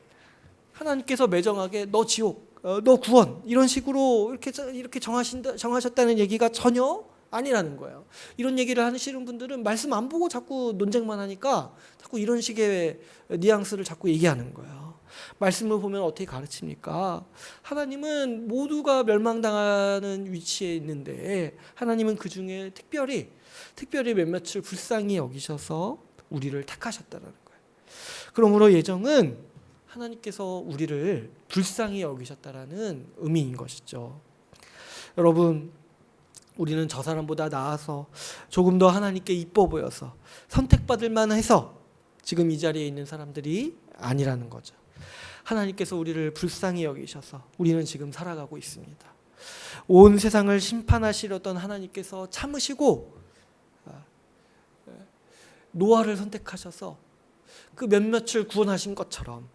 하나님께서 매정하게 너 지옥, 너 구원 이런 식으로 이렇게 정하셨다는 얘기가 전혀 아니라는 거예요. 이런 얘기를 하시는 분들은 말씀 안 보고 자꾸 논쟁만 하니까 자꾸 이런 식의 뉘앙스를 자꾸 얘기하는 거예요. 말씀을 보면 어떻게 가르칩니까? 하나님은 모두가 멸망당하는 위치에 있는데 하나님은 그 중에 특별히 몇몇을 불쌍히 여기셔서 우리를 택하셨다는 거예요. 그러므로 예정은 하나님께서 우리를 불쌍히 여기셨다라는 의미인 것이죠. 여러분, 우리는 저 사람보다 나아서 조금 더 하나님께 이뻐 보여서 선택받을 만해서 지금 이 자리에 있는 사람들이 아니라는 거죠. 하나님께서 우리를 불쌍히 여기셔서 우리는 지금 살아가고 있습니다. 온 세상을 심판하시려던 하나님께서 참으시고 노아를 선택하셔서 그 몇몇을 구원하신 것처럼,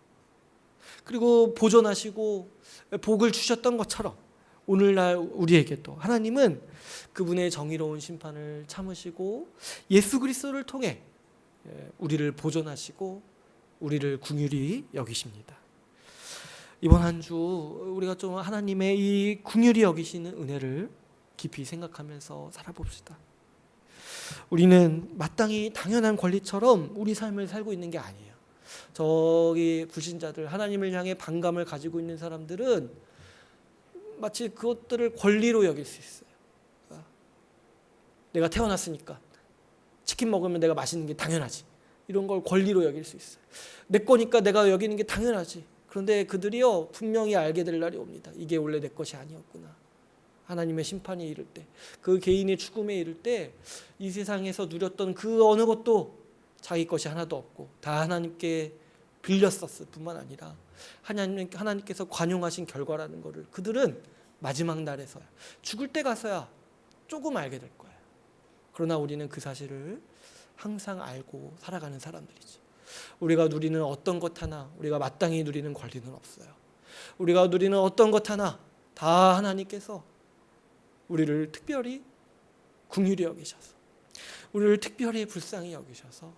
그리고 보존하시고 복을 주셨던 것처럼 오늘날 우리에게도 하나님은 그분의 정의로운 심판을 참으시고 예수 그리스도를 통해 우리를 보존하시고 우리를 긍휼히 여기십니다. 이번 한 주 우리가 좀 하나님의 이 긍휼히 여기시는 은혜를 깊이 생각하면서 살아봅시다. 우리는 마땅히 당연한 권리처럼 우리 삶을 살고 있는 게 아니에요. 저기 불신자들, 하나님을 향해 반감을 가지고 있는 사람들은 마치 그것들을 권리로 여길 수 있어요. 내가 태어났으니까 치킨 먹으면 내가 맛있는 게 당연하지. 이런 걸 권리로 여길 수 있어요. 내 거니까 내가 여기는 게 당연하지. 그런데 그들이요 분명히 알게 될 날이 옵니다. 이게 원래 내 것이 아니었구나. 하나님의 심판이 이를 때, 그 개인의 죽음에 이를 때 이 세상에서 누렸던 그 어느 것도 자기 것이 하나도 없고 다 하나님께 빌렸었을 뿐만 아니라 하나님께서 관용하신 결과라는 것을 그들은 마지막 날에서야, 죽을 때 가서야 조금 알게 될 거예요. 그러나 우리는 그 사실을 항상 알고 살아가는 사람들이죠. 우리가 누리는 어떤 것 하나 우리가 마땅히 누리는 권리는 없어요. 우리가 누리는 어떤 것 하나 다 하나님께서 우리를 특별히 긍휼히 여기셔서, 우리를 특별히 불쌍히 여기셔서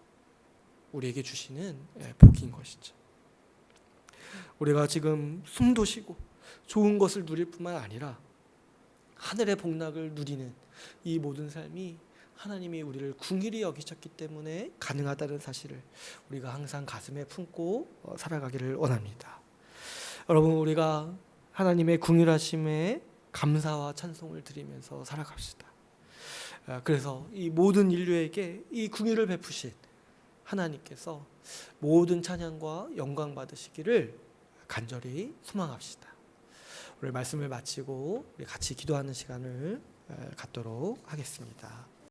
우리에게 주시는 복인 것이죠. 우리가 지금 숨도 쉬고 좋은 것을 누릴 뿐만 아니라 하늘의 복락을 누리는 이 모든 삶이 하나님이 우리를 긍휼히 여기셨기 때문에 가능하다는 사실을 우리가 항상 가슴에 품고 살아가기를 원합니다. 여러분, 우리가 하나님의 긍휼하심에 감사와 찬송을 드리면서 살아갑시다. 그래서 이 모든 인류에게 이 긍휼을 베푸신 하나님께서 모든 찬양과 영광 받으시기를 간절히 소망합시다. 오늘 말씀을 마치고 우리 같이 기도하는 시간을 갖도록 하겠습니다.